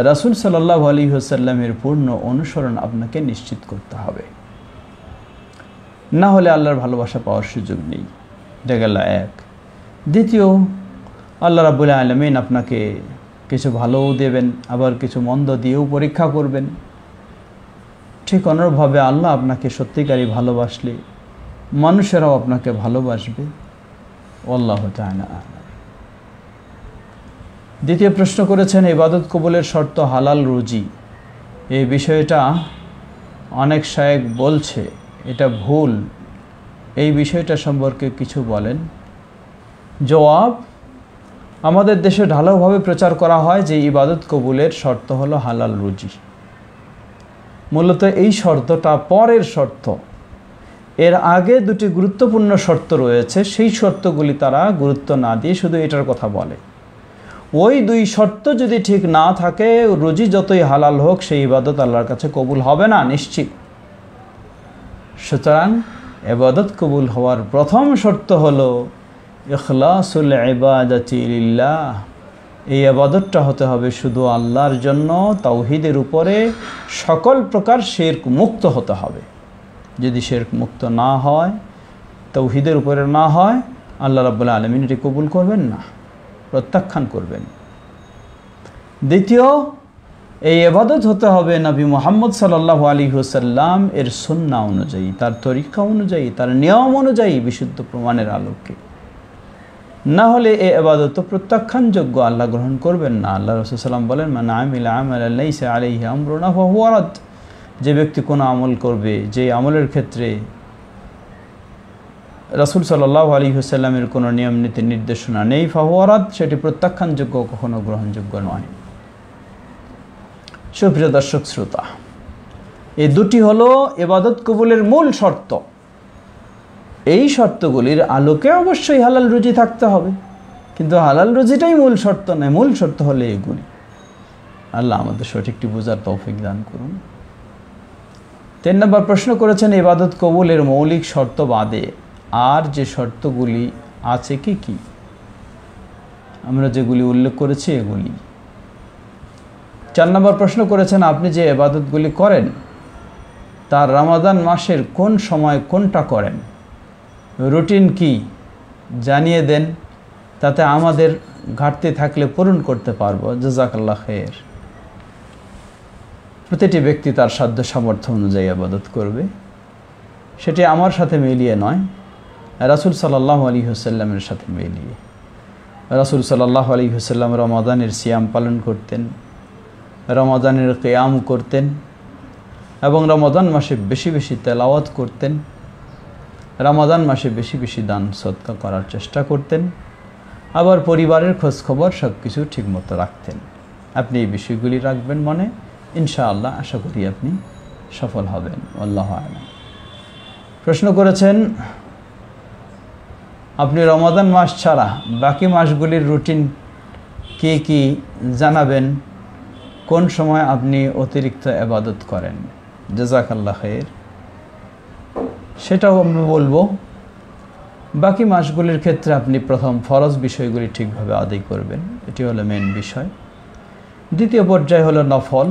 রাসূল সাল্লাল্লাহু আলাইহি ওয়াসাল্লামের পূর্ণ অনুসরণ আপনাকে নিশ্চিত করতে হবে, না হলে আল্লাহর ভালোবাসা পাওয়ার সুযোগ নেই। এটা গেল এক। দ্বিতীয়, আল্লাহ রাব্বুল আলামিন আপনাকে কিছু ভালোও দেবেন, আবার কিছু মন্দ দিয়েও পরীক্ষা করবেন। ঠিক অনুরূপভাবে আল্লাহ আপনাকে সত্যিকারই ভালোবাসলে মানুষেরাও আপনাকে ভালোবাসবে। আল্লাহু তাআলা আ'লাম। দ্বিতীয় প্রশ্ন করেছেন, ইবাদত কবুলের শর্ত হালাল রুজি। এই বিষয়টা অনেক শায়েখ বলছে এটা ভুল, এই বিষয়টা সম্পর্কে কিছু বলেন। জবাব, আমাদের দেশে ঢালাওভাবে প্রচার করা হয় যে ইবাদত কবুলের শর্ত হলো হালাল রুজি। মূলত এই শর্তটা পরের শর্ত। এর আগে দুটি গুরুত্বপূর্ণ শর্ত রয়েছে, সেই শর্তগুলি তারা গুরুত্ব না দিয়ে শুধু এটার কথা বলে। ওই দুই শর্ত যদি ঠিক না থাকে, রুজি যতই হালাল হোক সেই ইবাদত আল্লাহর কাছে কবুল হবে না, নিশ্চিত। সুতরাং ইবাদত কবুল হওয়ার প্রথম শর্ত হলো ইখলাসুল ইবাদাতি লিল্লাহ। এই ইবাদতটা হতে হবে শুধু আল্লাহর জন্য, তাওহীদের উপরে, সকল প্রকার শিরক মুক্ত হতে হবে। যদি শিরক মুক্ত না হয়, তাওহীদের উপরে না হয়, আল্লাহ রাব্বুল আলামিন এটি কবুল করবেন না, প্রত্যাখ্যান করবেন। দ্বিতীয়, এই ইবাদত হতে হবে নবী মুহাম্মদ সাল্লাল্লাহু আলাইহি ওয়াসাল্লাম এর সুন্নাহ অনুযায়ী, তার তরিকা অনুযায়ী, তার নিয়ম অনুযায়ী, বিশুদ্ধ প্রমাণের আলোকে। না হলে এই ইবাদত প্রত্যাখ্যানযোগ্য, আল্লাহ গ্রহণ করবেন না। আল্লাহ রাসূল সাল্লাল্লাহু আলাইহি ওয়াসাল্লাম বলেন, মান আমিলা আমালান লাইসা আলাইহি আমরুনা ফাহুয়া রাদ। যে ব্যক্তি কোনো আমল করবে, যে আমলের ক্ষেত্রে রাসূল সাল্লাল্লাহু আলাইহি ওয়াসাল্লামের কোনো নিয়ম নীতি নির্দেশনা নেই, ফাহুয়া রাদ, সেটি প্রত্যাখ্যানযোগ্য, কখনো গ্রহণযোগ্য নয়। সুপ্রিয় দর্শক শ্রোতা, এই দুটি হলো ইবাদত কবুলের মূল শর্ত। এই শর্তগুলির আলোকে অবশ্যই হালাল রুজি থাকতে হবে, কিন্তু হালাল রুজিটাই মূল শর্ত নয়। মূল শর্ত হলো এগুলি। আল্লাহ আমাদের সঠিকটি বোঝার তৌফিক দান করুন। 3 নম্বর প্রশ্ন করেছেন, ইবাদত কবুলের মৌলিক শর্ত বাদে আর যে শর্তগুলি আছে কি কি? আমরা যেগুলি উল্লেখ করেছি এগুলি। 4 নম্বর প্রশ্ন করেছেন, আপনি যে ইবাদতগুলি করেন তার রমাদান মাসের কোন সময় কোনটা করেন, রুটিন কি জানিয়ে দেন, তাতে আমাদের ঘাটতি থাকলে পূরণ করতে পারবো। জাযাকাল্লাহ খায়ের। প্রতিটি ব্যক্তি তার সাধ্য সামর্থ্য অনুযায়ী ইবাদত করবে, সেটি আমার সাথে মিলিয়ে নয়, রাসূল সাল্লাল্লাহু আলাইহি ওয়াসাল্লামের সাথে মিলিয়ে। রাসূল সাল্লাল্লাহু আলাইহি ওয়াসাল্লাম রমাদানের সিয়াম পালন করতেন, রমাদানের কিয়াম করতেন, এবং রমাদান মাসে বেশি বেশি তেলাওয়াত করতেন, রমাদান মাসে বেশি বেশি দান সদকা করার চেষ্টা করতেন, আবার পরিবারের খোঁজখবর সব কিছু ঠিকমতো রাখতেন। আপনি এই বিষয়গুলি রাখবেন মনে, ইনশাআল্লাহ আশা করি আপনি সফল হবেন। আল্লাহু আ'লাম। প্রশ্ন করেছেন, আপনি রমাদান মাস ছাড়া বাকি মাসগুলির রুটিন কি কি জানাবেন, কোন সময় আপনি অতিরিক্ত ইবাদত করেন? জাযাকাল্লাহ খায়ের। সেটাও আমি বলবো। বাকি মাসগুলির ক্ষেত্রে আপনি প্রথম ফরজ বিষয়গুলি ঠিকভাবে আদায় করবেন, এটি হলো মেন বিষয়। দ্বিতীয় পর্যায় হলো নফল।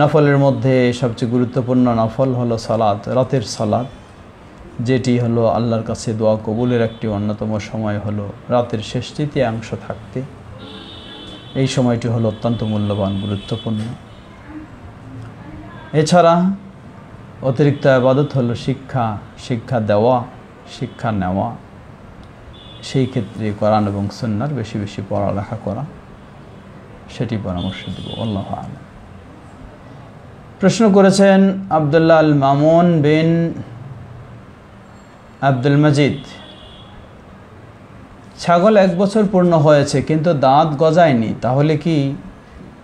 নফলের মধ্যে সবচেয়ে গুরুত্বপূর্ণ নফল হলো সালাত, রাতের সালাত। যেটি হলো আল্লাহর কাছে দোয়া কবুলের একটি অন্যতম সময় হলো রাতের শেষ তৃতীয়াংশ থাকতে। এই সময়টি হলো অত্যন্ত মূল্যবান, গুরুত্বপূর্ণ। এছাড়া অতিরিক্ত ইবাদত হলো শিক্ষা দেওয়া, শিক্ষা নেওয়া। সেই ক্ষেত্রে কোরআন এবং সুন্নাহর বেশি বেশি পড়ালেখা করা, সেটি পরামর্শ দেব। আল্লাহু আ'লাম। প্রশ্ন করেছেন আব্দুল্লাহ আল মামুন বিন আব্দুল মজিদ, ছাগল 1 বছর পূর্ণ হয়েছে কিন্তু দাঁত গজায়নি, তাহলে কি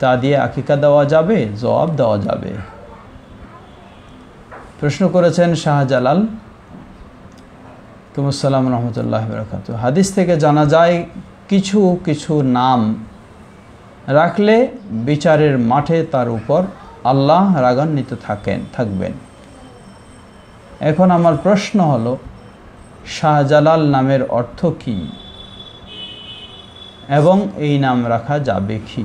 তা দিয়ে আকিকা দেওয়া যাবে? জবাব দেওয়া যাবে। প্রশ্ন করেছেন শাহজালাল, আসসালাম রহমতুল্লাহ বারাকাতুহু। হাদিস থেকে জানা যায় কিছু কিছু নাম রাখলে বিচারের মাঠে তার উপর আল্লাহ রাগান্বিত থাকবেন। এখন আমার প্রশ্ন হলো, শাহজালাল নামের অর্থ কি এবং এই নাম রাখা যাবে কি?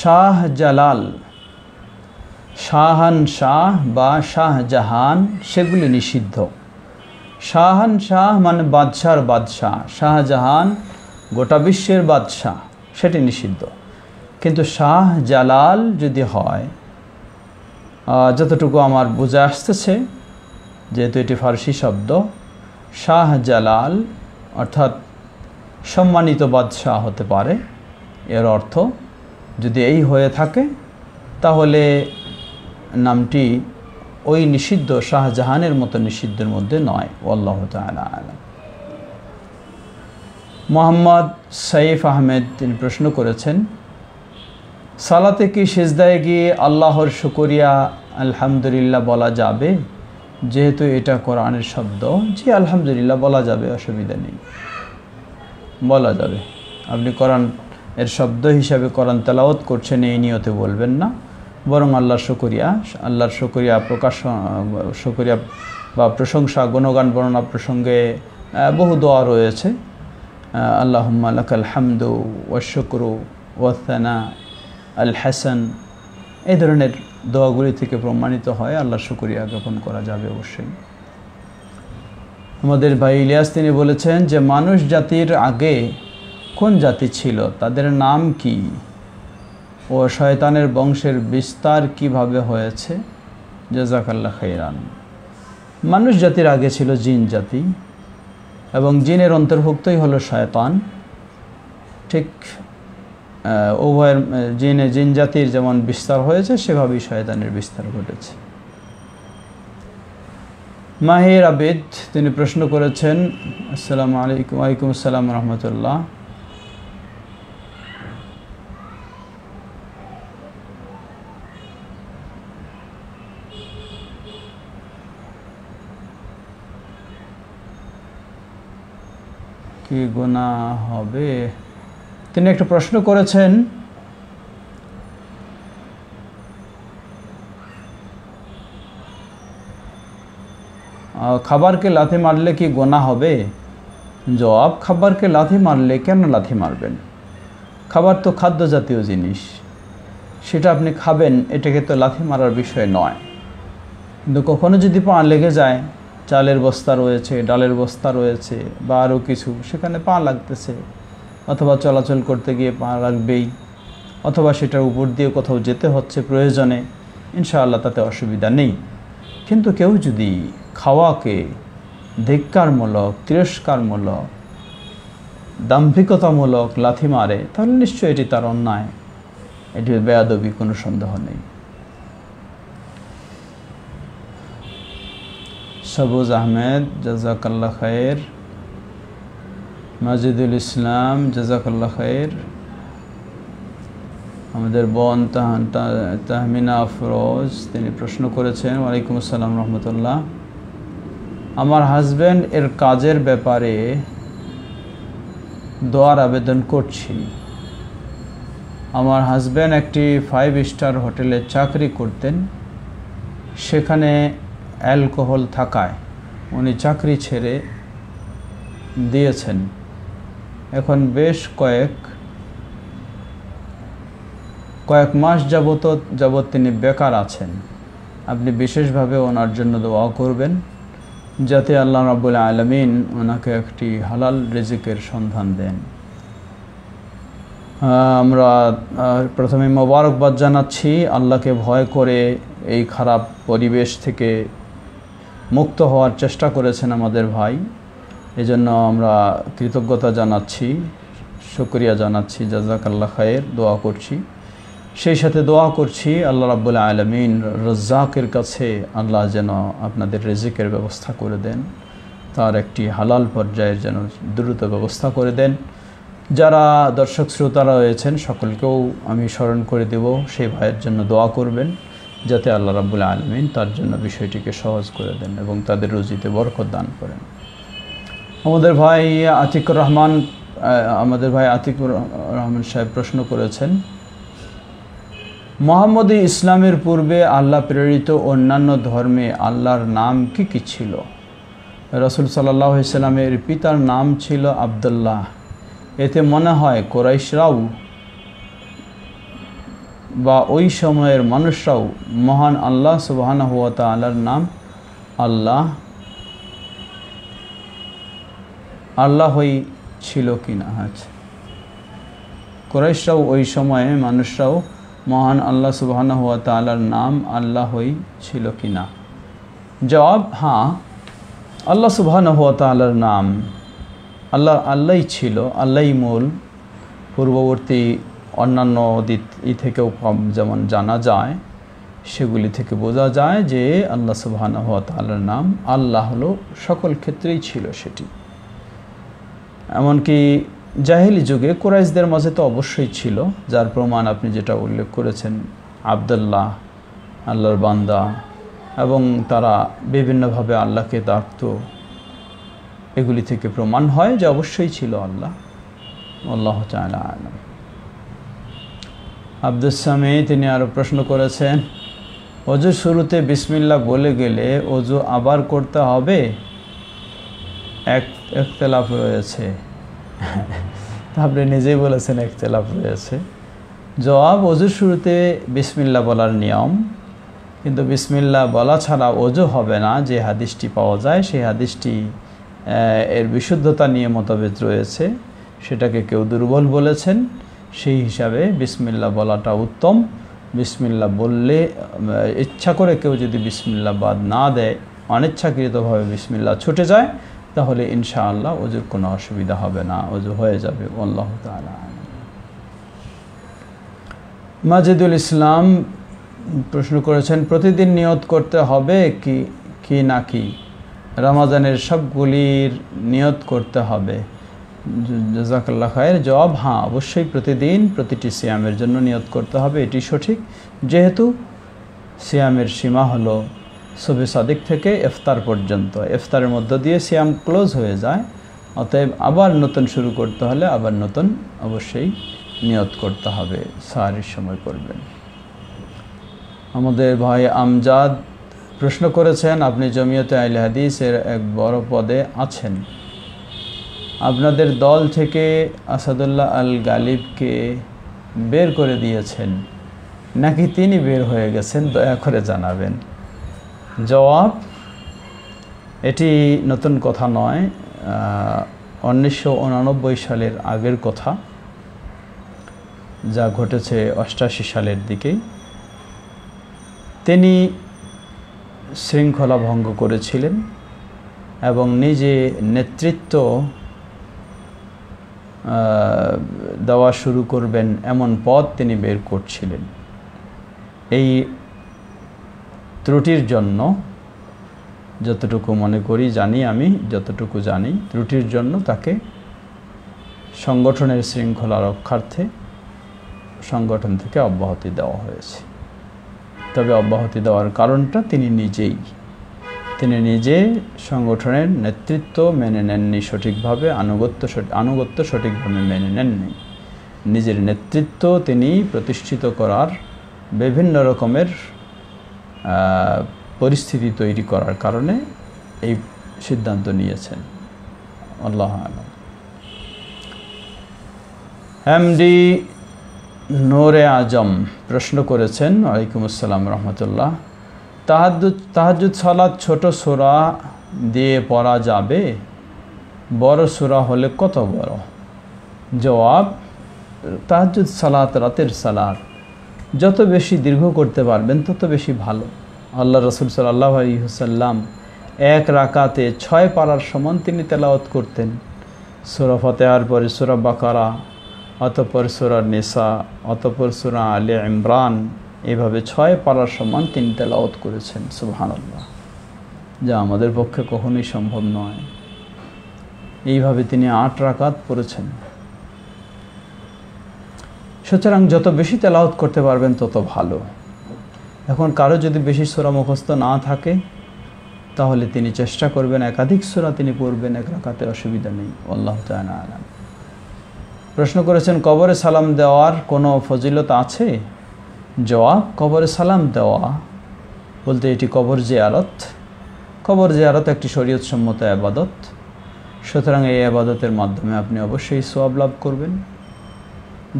শাহজালাল, শাহানশাহ বা শাহজাহান সেগুলি নিষিদ্ধ। শাহানশাহ মানে বাদশার বাদশাহ, শাহজাহান গোটা বিশ্বের বাদশাহ, সেটি নিষিদ্ধ। কিন্তু শাহজালাল যদি হয়, যতটুকু আমার বুঝে আসতেছে, যেহেতু এটি ফার্সি শব্দ, শাহজালাল অর্থাৎ সম্মানিত বাদশাহ হতে পারে। এর অর্থ যদি এই হয়ে থাকে তাহলে নামটি ওই নিষিদ্ধ শাহজাহানের মতো নিষিদ্ধের মধ্যে নয়। আল্লাহু তাআলা আ'লাম। মোহাম্মদ সাইফ আহমেদ তিনি প্রশ্ন করেছেন, সালাতে কি সিজদায় গিয়ে আল্লাহর শুকরিয়া আলহামদুলিল্লাহ বলা যাবে, যেহেতু এটা কোরআনের শব্দ? জি, আলহামদুলিল্লাহ বলা যাবে, অসুবিধা নেই, বলা যাবে। আপনি কোরআন এর শব্দ হিসাবে কোরআন তেলাওয়াত করছেন এই নিয়তে বলবেন না, বরং আল্লাহর শুকরিয়া শুকরিয়া বা প্রশংসা, গুণগান বর্ণনা প্রসঙ্গে বহু দোয়া রয়েছে। আল্লাহুম্মা লাকাল হামদু ওয়াশ শুকরু ওয়াস সানা আল হাসান, এই ধরনের দোয়াগুলি থেকে প্রমাণিত হয় আল্লাহর শুকরিয়া জ্ঞাপন করা যাবে অবশ্যই। আমাদের ভাই ইলিয়াস তিনি বলেছেন যে মানুষ জাতির আগে কোন জাতি ছিল, তাদের নাম কি ও শয়তানের বংশের বিস্তার কিভাবে হয়েছে? জাযাকাল্লাহ খাইরান। মানুষ জাতির আগে ছিল জিন জাতি এবং জিনের অন্তর্ভুক্তই হলো শয়তান। ঠিক উভয়ের জিন জাতির যেমন বিস্তার হয়েছে সেভাবেই শয়তানের বিস্তার ঘটেছে। মাহির আবিদ তিনি প্রশ্ন করেছেন, আসসালামু আলাইকুম। ওয়ালাইকুম আসসালাম রহমতুল্লাহ। কি গুনাহ হবে? তিনি একটা প্রশ্ন করেছেন, খাবারকে লাথি মারলে কি গুনাহ হবে? জবাব, খাবারকে লাথি মারলে কেন লাথি মারবেন? খাবার তো খাদ্য জাতীয় জিনিস, সেটা আপনি খাবেন, এটাকে তো লাথি মারার বিষয় নয়। কিন্তু কখনো যদি পা লেগে যায়, চালের বস্তা রয়েছে, ডালের বস্তা রয়েছে বা আরও কিছু, সেখানে পা লাগতেছে, অথবা চলাচল করতে গিয়ে পা লাগবেই, অথবা সেটার উপর দিয়ে কোথাও যেতে হচ্ছে প্রয়োজনে, ইনশাআল্লাহ তাতে অসুবিধা নেই। কিন্তু কেউ যদি খাওয়াকে ধিক্কারমূলক, তিরস্কারমূলক, দাম্ভিকতামূলক লাথি মারে, তাহলে নিশ্চয়ই এটি তার অন্যায়, এটি বেয়াদবি, কোনো সন্দেহ নেই। সবুজ আহমেদ জাযাকাল্লাহ খায়ের। মাজিদুল ইসলাম জাযাকাল্লাহ খায়ের। আমাদের বোন তাহমিনা আফরোজ তিনি প্রশ্ন করেছেন, ওয়ালাইকুম আসসালাম রহমতুল্লাহ। আমার হাজব্যান্ড এর কাজের ব্যাপারে দোয়ার আবেদন করছি। আমার হাজব্যান্ড একটি 5 স্টার হোটেলে চাকরি করতেন, সেখানে অ্যালকোহল থাকায় উনি চাকরি ছেড়ে দিয়েছেন। এখন বেশ কয়েক মাস যাবৎ তিনি বেকার আছেন। আপনি বিশেষভাবে ওনার জন্য দোয়া করবেন যাতে আল্লাহ রাব্বুল আলামিন ওনাকে একটি হালাল রিজিকের সন্ধান দেন। আমরা প্রথমে মোবারকবাদ জানাচ্ছি, আল্লাহকে ভয় করে এই খারাপ পরিবেশ থেকে মুক্ত হওয়ার চেষ্টা করেছেন আমাদের ভাই, এজন্য আমরা কৃতজ্ঞতা জানাচ্ছি, শুকরিয়া জানাচ্ছি, জাযাকাল্লাহ খায়ের, দোয়া করছি। সেই সাথে দোয়া করছি আল্লাহ রাব্বুল আলামিন রাজ্জাকের কাছে আল্লাহ যেন আপনাদের রিজিকের ব্যবস্থা করে দেন, তার একটি হালাল পর্যায়ের যেন দ্রুত ব্যবস্থা করে দেন। যারা দর্শক শ্রোতারা রয়েছেন সকলকেও আমি স্মরণ করে দেব, সেই ভাইয়ের জন্য দোয়া করবেন যাতে আল্লাহ রাব্বুল আলামিন তার জন্য বিষয়টিকে সহজ করে দেন এবং তাদের রুজিতে বরকত দান করেন। আমাদের ভাই আতিকুর রহমান সাহেব প্রশ্ন করেছেন, মুহাম্মদী ইসলামের পূর্বে আল্লাহ প্রেরিত অন্যান্য ধর্মে আল্লাহর নাম কি কি ছিল? রাসূল সাল্লাল্লাহু আলাইহি সাল্লামের পিতার নাম ছিল আব্দুল্লাহ। এতে মনে হয় কুরাইশরাও বা ওই সময়ের মানুষরাও মহান আল্লাহ সুবহানাহু ওয়া তাআলার নাম আল্লাহই ছিল কিনা। আচ্ছা, কুরাইশরাও ওই সময়ে মানুষরাও মহান আল্লাহ সুবহানাহু ওয়া তাআলার নাম আল্লাহই ছিল কিনা। জবাব, হ্যাঁ, আল্লাহ সুবহানাহু ওয়া তাআলার নাম আল্লাহই ছিল, আল্লাহই মূল। পূর্ববর্তী অন্যান্য দিক থেকেও যেমন জানা যায়, সেগুলি থেকে বোঝা যায় যে আল্লাহ সুবহানাহু ওয়া তাআলার নাম আল্লাহ হলো সকল ক্ষেত্রেই ছিল সেটি। এমনকি জাহেলি যুগে কুরাইশদের মাঝে তো অবশ্যই ছিল, যার প্রমাণ আপনি যেটা উল্লেখ করেছেন, আব্দুল্লাহ, আল্লাহর বান্দা, এবং তারা বিভিন্নভাবে আল্লাহকে ডাকত। এগুলি থেকে প্রমাণ হয় যে অবশ্যই ছিল আল্লাহ। আল্লাহু তাআলা আ'লাম। আব্দুস সামি তিনি আরও প্রশ্ন করেছেন, ওযু শুরুতে বিসমিল্লাহ বলে গেলে ওযু আবার করতে হবে? ইখতিলাফ রয়েছে। আপনি নিজেই বলেছেন ইখতিলাফ রয়েছে। জবাব, ওযুর শুরুতে বিসমিল্লাহ বলার নিয়ম, কিন্তু বিসমিল্লাহ বলা ছাড়া ওযু হবে না যে হাদিসটি পাওয়া যায়, সেই হাদিসটি এর বিশুদ্ধতা নিয়ে মতভেদ রয়েছে, সেটাকে কেউ দুর্বল বলেছেন। সেই হিসাবে বিসমিল্লাহ বলাটা উত্তম। বিসমিল্লাহ বললে, ইচ্ছা করে কেউ যদি বিসমিল্লাহ বাদ না দেয়, অনিচ্ছাকৃতভাবে বিসমিল্লাহ ছুটে যায়, তাহলে ইনশাআল্লাহ ওযুর কোনো অসুবিধা হবে না, ওযু হয়ে যাবে। আল্লাহু তাআলা। মাজিদুল ইসলাম প্রশ্ন করেছেন, প্রতিদিন নিয়ত করতে হবে কি নাকি রমজানের সবগুলির নিয়ত করতে হবে? জাযাকাল্লাহ খায়ের। জবাব, হ্যাঁ, অবশ্যই প্রতিদিন প্রতিটি সিয়ামের জন্য নিয়ত করতে হবে, এটি সঠিক। যেহেতু সিয়ামের সীমা হলো সুবহে সাদিক থেকে ইফতার পর্যন্ত, ইফতারের মধ্য দিয়ে সিয়াম ক্লোজ হয়ে যায়, অতএব আবার নতুন শুরু করতে হলে আবার নতুন অবশ্যই নিয়ত করতে হবে, সাহারির সময় করবেন। আমাদের ভাই আমজাদ প্রশ্ন করেছেন, আপনি জমিয়তে আহলে হাদিসের এক বড় পদে আছেন, আপনাদের দল থেকে আসাদুল্লাহ আল গালিবকে বের করে দিয়েছেন নাকি তিনি বের হয়ে গেছেন, দয়া করে জানাবেন। জবাব, এটি নতুন কথা নয়, 1989 সালের আগের কথা, যা ঘটেছে 88 সালের দিকেই। তিনি শৃঙ্খলা ভঙ্গ করেছিলেন এবং নিজে নেতৃত্ব দেওয়া শুরু করবেন এমন পথ তিনি বের করছিলেন। এই ত্রুটির জন্য, যতটুকু মনে করি, যতটুকু জানি, ত্রুটির জন্য তাকে সংগঠনের শৃঙ্খলা রক্ষার্থে সংগঠন থেকে অব্যাহতি দেওয়া হয়েছে। তবে অব্যাহতি দেওয়ার কারণটা তিনি নিজে সংগঠনের নেতৃত্ব মেনে নেননি সঠিকভাবে, আনুগত্য সঠিকভাবে মেনে নেননি। নিজের নেতৃত্ব তিনি প্রতিষ্ঠিত করার বিভিন্ন রকমের পরিস্থিতি তৈরি করার কারণে এই সিদ্ধান্ত নিয়েছেন। আল্লাহু আ'লাম। এমডি নূরে আজম প্রশ্ন করেছেন, ওয়ালাইকুম আসসালাম রহমতুল্লাহ, তাহাজ্জুদ সালাত ছোট সূরা দিয়ে পড়া যাবে, বড় সূরা হলে কত বড়? জবাব, তাহাজ্জুদ সালাত রাতের সালাত যত বেশি দীর্ঘ করতে পারবেন তত বেশি ভালো। আল্লাহ রাসূল সাল্লাল্লাহু আলাইহি ওয়াসাল্লাম এক রাকাতে 6 পারার সমান তিনি তেলাওয়াত করতেন। সূরা ফাতিহার পরে সূরা বাকারা, অতঃপর সূরা নিসা, অতঃপর সূরা আলে ইমরান, এভাবে 6 পারার সমান তিনি তেলাওয়াত করেছেন। সুবহানাল্লাহ, যা আমাদের পক্ষে কখনোই সম্ভব নয়। এইভাবে তিনি 8 রাকাত পড়েছেন। সুতরাং যত বেশি তেলাওয়াত করতে পারবেন তত ভালো। এখন কারো যদি বেশি সূরা মুখস্থ না থাকে তাহলে তিনি চেষ্টা করবেন একাধিক সূরা তিনি পড়বেন, এক রাকাতে অসুবিধা নেই। আল্লাহু তাআলা আলাম। প্রশ্ন করেছেন, কবরে সালাম দেওয়ার কোনো ফজিলত আছে? জবাব, কবরে সালাম দেওয়া বলতে এটি কবর জিয়ারত। কবর জিয়ারত একটি শরীয়তসম্মত ইবাদত। সুতরাং এই ইবাদতের মাধ্যমে আপনি অবশ্যই সওয়াব লাভ করবেন।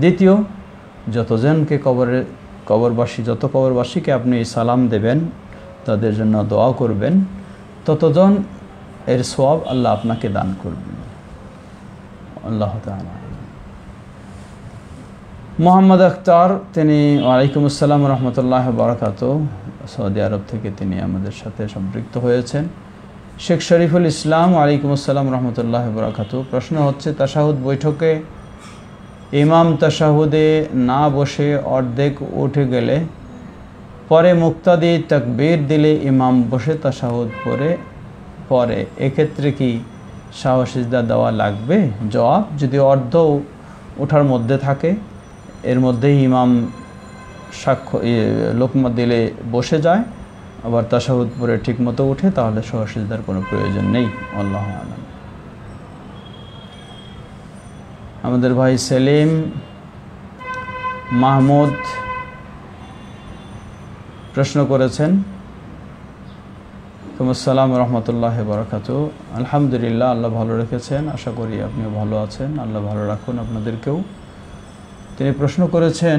দ্বিতীয়, যত কবরবাসীকে আপনি সালাম দেবেন, তাদের জন্য দোয়া করবেন, ততজন এর সওয়াব আল্লাহ আপনাকে দান করবেন। আল্লাহ তাআলা। মোহাম্মদ আখতার, তিনি ওয়ালাইকুম আসসালাম রহমতুল্লাহ বারাকাতুহু, সৌদি আরব থেকে তিনি আমাদের সাথে সম্পৃক্ত হয়েছেন। শেখ শরীফুল ইসলাম, ওয়ালাইকুম আসসালাম রহমতুল্লাহ বারাকাতুহু। প্রশ্ন হচ্ছে, তাশাহুদ বৈঠকে ইমাম তাশাহুদে না বসে অর্ধেক উঠে গেলে পরে মুক্তাদি তাকবীর দিলে ইমাম বসে তাশাহুদ পরে এক্ষেত্রে কি সাহু সিজদা দেওয়া লাগবে? জবাব, যদি অর্ধ ওঠার মধ্যে থাকে, এর মধ্যেই ইমাম লোকমা দিলে বসে যায়, আবার তাশাহুদ পরে ঠিকমতো উঠে, তাহলে সাহু সিজদার কোনো প্রয়োজন নেই। আল্লাহু আ'লাম। আমাদের ভাই সেলিম মাহমুদ প্রশ্ন করেছেন, আসসালাম রহমতুল্লাহ বারাকাতুহু। আলহামদুলিল্লাহ, আল্লাহ ভালো রেখেছেন, আশা করি আপনিও ভালো আছেন। আল্লাহ ভালো রাখুন আপনাদেরকেও। তিনি প্রশ্ন করেছেন,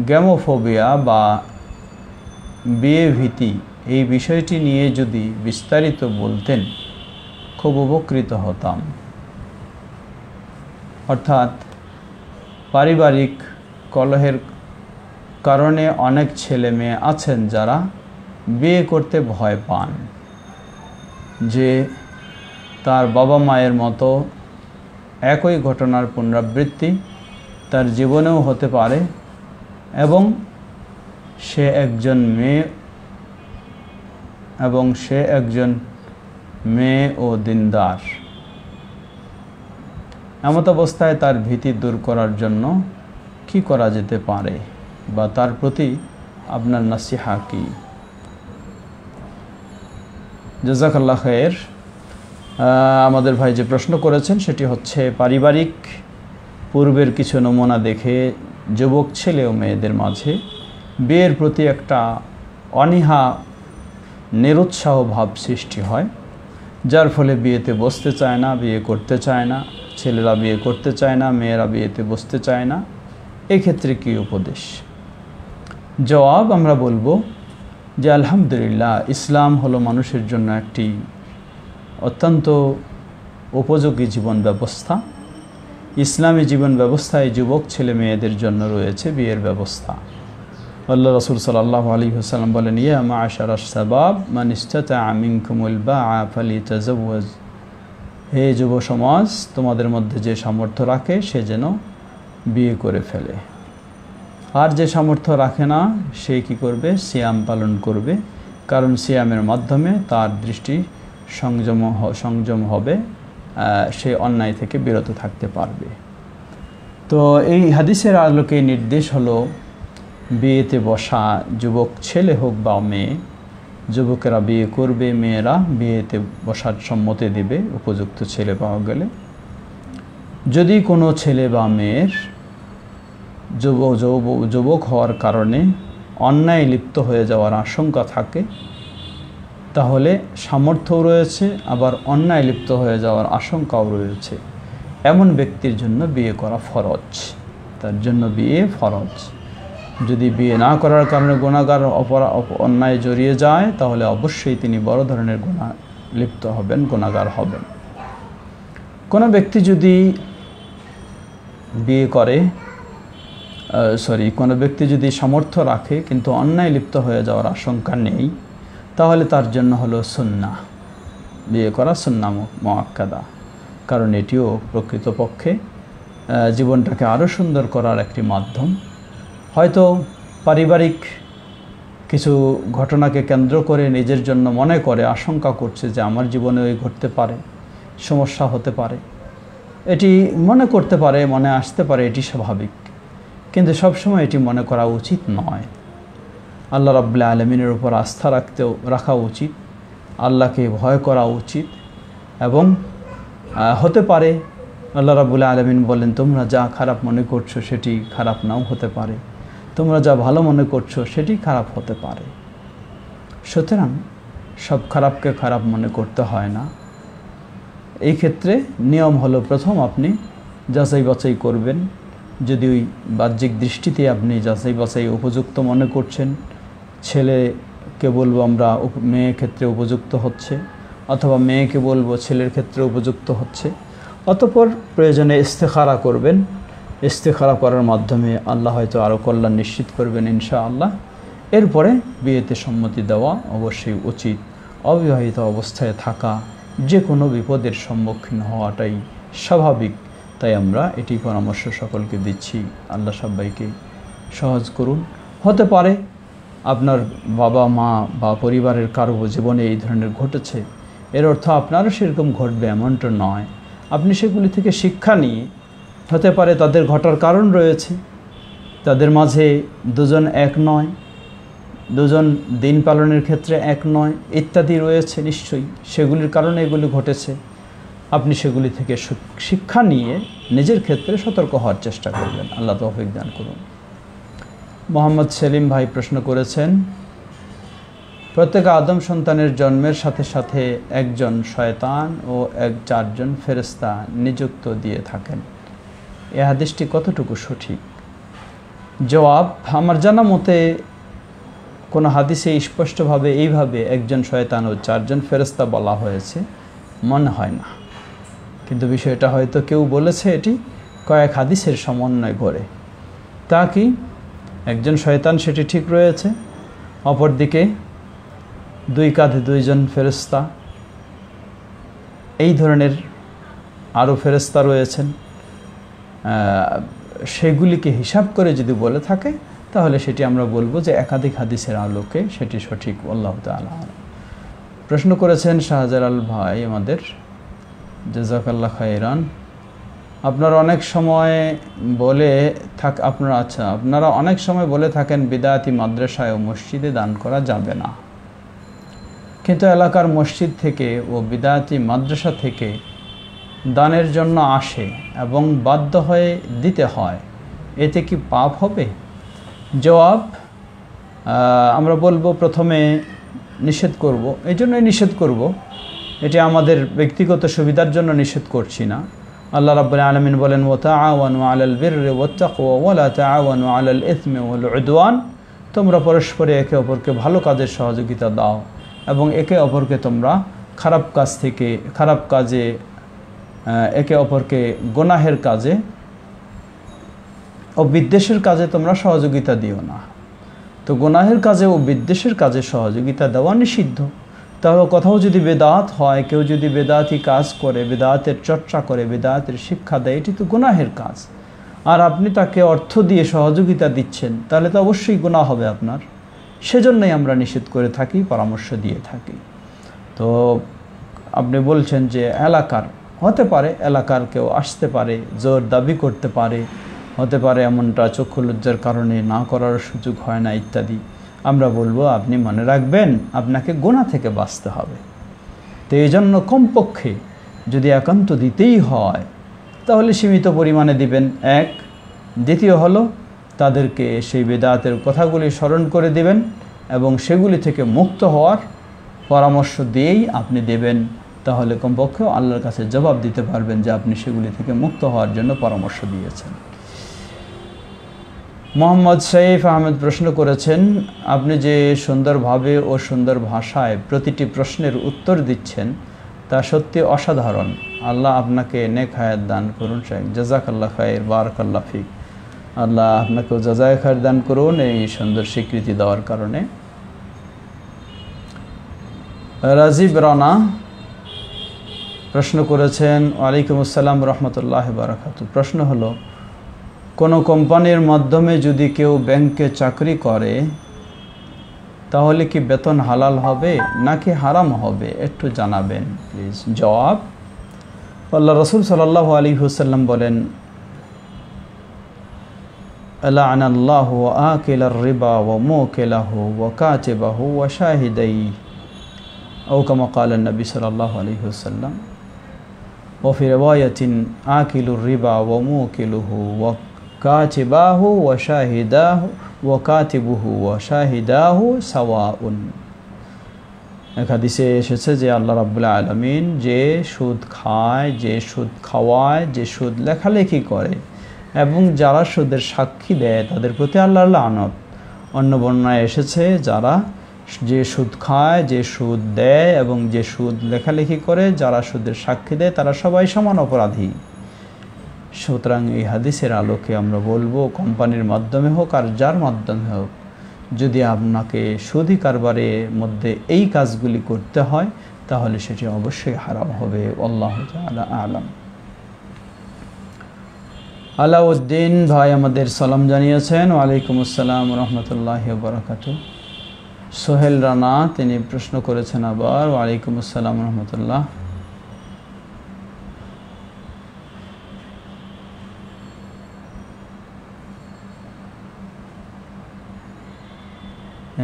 গ্যামোফোবিয়া বা বিয়ে ভীতি, এই বিষয়টি নিয়ে যদি বিস্তারিত বলতেন খুব উপকৃত হতাম। অর্থাৎ পারিবারিক কলহের কারণে অনেক ছেলে মেয়ে আছেন যারা বিয়ে করতে ভয় পান, যে তার বাবা মায়ের মতো একই ঘটনার পুনরাবৃত্তি তার জীবনেও হতে পারে, এবং সে একজন মেয়ে ও দিনদার। এমত অবস্থায় তার ভীতি দূর করার জন্য কি করা যেতে পারে, বা তার প্রতি আপনার নাসিহা কি? জাযাকাল্লাহ খায়ের। আমাদের ভাই যে প্রশ্ন করেছেন সেটি হচ্ছে, পারিবারিক পূর্বের কিছু নমুনা দেখে যুবক ছেলে ও মেয়েদের মাঝে বিয়ের প্রতি একটা অনীহা, নিরুৎসাহ ভাব সৃষ্টি হয়, যার ফলে বিয়েতে বসতে চায় না, বিয়ে করতে চায় না। ছেলেরা বিয়ে করতে চায় না, মেয়েরা বিয়েতে বসতে চায় না। এক্ষেত্রে কী উপদেশ? জবাব, আমরা বলবো যে আলহামদুলিল্লাহ, ইসলাম হলো মানুষের জন্য একটি অত্যন্ত উপযোগী জীবন ব্যবস্থা। ইসলামী জীবন ব্যবস্থায় যুবক ছেলে মেয়েদের জন্য রয়েছে বিয়ের ব্যবস্থা। আল্লাহ রাসূল সাল্লাল্লাহু আলাইহি ওয়াসাল্লাম বলেন, ইয়া মা'আশারাশ শাবাব মান ইসতাতা'a মিনকুমুল বা'a ফালিতাযাওয়াজ। হে যুব সমাজ, তোমাদের মধ্যে যে সামর্থ্য রাখে সে যেন বিয়ে করে ফেলে, আর যে সামর্থ্য রাখে না সে কি করবে? সিয়াম পালন করবে, কারণ সিয়ামের মাধ্যমে তার দৃষ্টি সংযম হবে, সে অন্যায় থেকে বিরত থাকতে পারবে। তো এই হাদিসের আলোকে নির্দেশ হলো বিয়েতে বসা, যুবক ছেলে হোক বা মেয়ে, যুবকেরা বিয়ে করবে, মেয়েরা বিয়েতে বসার সম্মতি দেবে উপযুক্ত ছেলে পাওয়া গেলে। যদি কোনো ছেলে বা মেয়ের যুবক হওয়ার কারণে অন্যায় লিপ্ত হয়ে যাওয়ার আশঙ্কা থাকে, তাহলে সামর্থ্যও রয়েছে, আবার অন্যায় লিপ্ত হয়ে যাওয়ার আশঙ্কাও রয়েছে, এমন ব্যক্তির জন্য বিয়ে করা ফরজ। তার জন্য বিয়ে ফরজ। যদি বিয়ে না করার কারণে গুনাহগার অন্যায় জড়িয়ে যায় তাহলে অবশ্যই তিনি বড় ধরনের গুনাহ লিপ্ত হবেন, গুনাহগার হবেন। কোনো ব্যক্তি যদি বিয়ে করে কোনো ব্যক্তি যদি সামর্থ্য রাখে কিন্তু অন্যায় লিপ্ত হয়ে যাওয়ার আশঙ্কা নেই, তাহলে তার জন্য হলো সুন্নাহ, বিয়ে করা সুন্নাহ মুআক্কাদা। কারণ এটিও প্রকৃতপক্ষে জীবনটাকে আরও সুন্দর করার একটি মাধ্যম। হয়তো পারিবারিক কিছু ঘটনাকে কেন্দ্র করে নিজের জন্য মনে করে আশঙ্কা করছে যে আমার জীবনে ওই ঘটতে পারে, সমস্যা হতে পারে, এটি মনে করতে পারে, মনে আসতে পারে, এটি স্বাভাবিক। কিন্তু সবসময় এটি মনে করা উচিত নয়। আল্লাহ রাব্বুল আলামিনের উপর আস্থা রাখা উচিত, আল্লাহকে ভয় করা উচিত। এবং হতে পারে আল্লাহ রাব্বুল আলামিন বলেন, তোমরা যা খারাপ মনে করছো সেটি খারাপ নাও হতে পারে, তোমরা যা ভালো মনে করছো সেটি খারাপ হতে পারে। সুতরাং সব খারাপকে খারাপ মনে করতে হয় না। এই ক্ষেত্রে নিয়ম হলো, প্রথম আপনি যাচাই বাছাই করবেন। যদি ওই বাহ্যিক দৃষ্টিতে আপনি যাচাই বাছাই উপযুক্ত মনে করছেন, ছেলেকে বলবো আমরা মেয়ের ক্ষেত্রে উপযুক্ত হচ্ছে, অথবা মেয়েকে বলবো ছেলের ক্ষেত্রে উপযুক্ত হচ্ছে, অতঃপর প্রয়োজনে ইস্তেখারা করবেন। ইস্তেখারা করার মাধ্যমে আল্লাহ হয়তো আরও কল্যাণ নিশ্চিত করবেন ইনশাআল্লাহ। এরপরে বিয়েতে সম্মতি দেওয়া অবশ্যই উচিত। অবিবাহিত অবস্থায় থাকা যে কোনো বিপদের সম্মুখীন হওয়াটাই স্বাভাবিক। তাই আমরা এটি পরামর্শ সকলকে দিচ্ছি, আল্লাহ সবাইকে সহজ করুন। হতে পারে আপনার বাবা মা বা পরিবারের কারো জীবনে এই ধরনের ঘটেছে, এর অর্থ আপনারও সেরকম ঘটবে এমনটা নয়। আপনি সেগুলি থেকে শিক্ষা নিয়ে, হতে পারে তাদের ঘটার কারণ রয়েছে, তাদের মাঝে দুজন এক নয়, দুজন দিন পালনের ক্ষেত্রে এক নয়, ইত্যাদি রয়েছে নিশ্চয়ই, সেগুলির কারণে এগুলি ঘটেছে। আপনি সেগুলি থেকে শিক্ষা নিয়ে নিজের ক্ষেত্রে সতর্ক হওয়ার চেষ্টা করবেন। আল্লাহ তৌফিক দান করুন। মোহাম্মদ সেলিম ভাই প্রশ্ন করেছেন, প্রত্যেক আদম সন্তানের জন্মের সাথে সাথে একজন শয়তান ও 4জন ফেরেশতা নিযুক্ত দিয়ে থাকেন, এ হাদিসটি কতটুকু সঠিক? জবাব, আমার জানা মতে কোনো হাদিসে স্পষ্টভাবে এইভাবে একজন শয়তান ও 4জন ফেরেশতা বলা হয়েছে মনে হয় না। কিন্তু বিষয়টা হয়তো কেউ বলেছে, এটি কয়েক হাদিসের সমন্বয় করে। তা কি একজন শয়তান সেটি ঠিক রয়েছে, অপরদিকে 2 কাঁধে 2জন ফেরেশতা, এই ধরনের আরও ফেরেশতা রয়েছেন, সেগুলিকে হিসাব করে যদি বলে থাকে তাহলে সেটি আমরা বলবো যে একাধিক হাদিসের আলোকে সেটি সঠিক। আল্লাহু তাআলা প্রশ্ন করেছেন শাহজালাল ভাই আমাদের, জাযাকাল্লাহ খায়রান। আপনারা অনেক সময় বলে থাকেন বিদআতি মাদ্রাসায় ও মসজিদে দান করা যাবে না, কিন্তু এলাকার মসজিদ থেকে ও বিদআতি মাদ্রাসা থেকে দানের জন্য আসে এবং বাধ্য হয়ে দিতে হয়, এতে কি পাপ হবে? জবাব, আমরা বলবো প্রথমে নিষেধ করব, এই জন্যই নিষেধ করব, এটি আমাদের ব্যক্তিগত সুবিধার জন্য নিষেধ করছি না। আল্লাহ রাব্বুল আলামিন বলেন, ওয়াতাআওয়ানু আলাল বিররি ওয়াত্তাকওয়া ওয়ালা তাআওয়ানু আলাল ইসমি ওয়াল উদওয়ান, তোমরা পরস্পরে একে অপরকে ভালো কাজের সহযোগিতা দাও এবং একে অপরকে তোমরা খারাপ কাজে একে অপরকে গুনাহের কাজে ও বিদ্বেষের কাজে তোমরা সহযোগিতা দিও না। তো গুনাহের কাজে ও বিদ্বেষের কাজে সহযোগিতা দেওয়া নিষিদ্ধ। তাহলে কোথাও যদি বেদাত হয়, কেউ যদি বেদাতি কাজ করে, বেদাতের চর্চা করে, বেদাতের শিক্ষা দেয়, এটি তো গুনাহের কাজ। আর আপনি তাকে অর্থ দিয়ে সহযোগিতা দিচ্ছেন, তাহলে তো অবশ্যই গুনাহ হবে আপনার। সেজন্যই আমরা নিষেধ করে থাকি, পরামর্শ দিয়ে থাকি। তো আপনি বলছেন যে এলাকার, হতে পারে এলাকার কেউ আসতে পারে, জোর দাবি করতে পারে, হতে পারে এমনটা চক্ষু লজ্জার কারণে না করার সুযোগ হয় না ইত্যাদি। আমরা বলবো আপনি মনে রাখবেন আপনাকে গুনাহ থেকে বাঁচতে হবে। তো এই জন্য কমপক্ষে যদি একান্ত দিতেই হয় তাহলে সীমিত পরিমাণে দিবেন, এক। দ্বিতীয় হলো তাদেরকে সেই বেদাতের কথাগুলি স্মরণ করে দিবেন এবং সেগুলি থেকে মুক্ত হওয়ার পরামর্শ দিয়েই আপনি দেবেন। তাহলে কমপক্ষে আল্লাহর কাছে জবাব দিতে পারবেন যে আপনি সেগুলি থেকে মুক্ত হওয়ার জন্য পরামর্শ দিয়েছেন। মোহাম্মদ সৈফ আহমেদ প্রশ্ন করেছেন, আপনি যে সুন্দরভাবে ও সুন্দর ভাষায় প্রতিটি প্রশ্নের উত্তর দিচ্ছেন তা সত্যি অসাধারণ। আল্লাহ আপনাকে নেক হায়াত দান করুন শেখ। জাযাকাল্লাহ খায়র, বারাকাল্লাহ ফিক। আল্লাহ আপনাকেও জাযায়ে খায়র দান করুন এই সুন্দর স্বীকৃতি দেওয়ার কারণে। রাজীব রানা প্রশ্ন করেছেন, ওয়ালাইকুম আসসালাম রহমতুল্লাহ বারাকাতুহু। প্রশ্ন হলো, কোনো কোম্পানির মাধ্যমে যদি কেউ ব্যাংকে চাকরি করে তাহলে কি বেতন হালাল হবে নাকি হারাম হবে, একটু জানাবেন প্লিজ। জবাব, আল্লাহ রসুল সাল্লাল্লাহু আলাইহি ওয়াসাল্লাম বলেন, লা'নাল্লাহু আকিলার রিবা ওয়া মুকিলাহু ওয়া কাতিবাহু ওয়া শাহিদাইহি আও কামা ক্বালা নবী সাল্লাল্লাহু আলাইহি ওয়াসাল্লাম ওয়া ফি রিওয়ায়াতিন আকিলুর রিবা ওয়া মুকিলুহু ওয়া কাতিবাহু ওয়া শাহিদাহু ওয়া কাতিবুহু ওয়া শাহিদাহু সাওয়াউন। এক হাদিসে এসেছে যে আল্লাহ রাব্বুল আলামিন যে সুদ খায়, যে সুদ খাওয়ায়, যে সুদ লেখালেখি করে এবং যারা সুদের সাক্ষী দেয় তাদের প্রতি আল্লাহর লানত। অন্য বর্ণনায় এসেছে যারা যে সুদ খায়, যে সুদ দেয় এবং যে সুদ লেখালেখি করে, যারা সুদের সাক্ষী দেয় তারা সবাই সমান অপরাধী। সুতরাং এই হাদিসের আলোকে আমরা বলবো, কোম্পানির মাধ্যমে হোক আর যার মাধ্যমে হোক, যদি আপনাকে সুদি কারবারের মধ্যে এই কাজগুলি করতে হয় তাহলে সেটি অবশ্যই হারাম হবে। আল্লাহু তাআলা আ'লাম। আলাউদ্দিন ভাই আমাদের সালাম জানিয়েছেন, ওয়ালাইকুম আসসালাম রহমতুল্লাহি ওয়া বারাকাতুহু। সোহেল রানা তিনি প্রশ্ন করেছেন আবার, ওয়ালাইকুম আসসালাম রহমতুল্লাহ।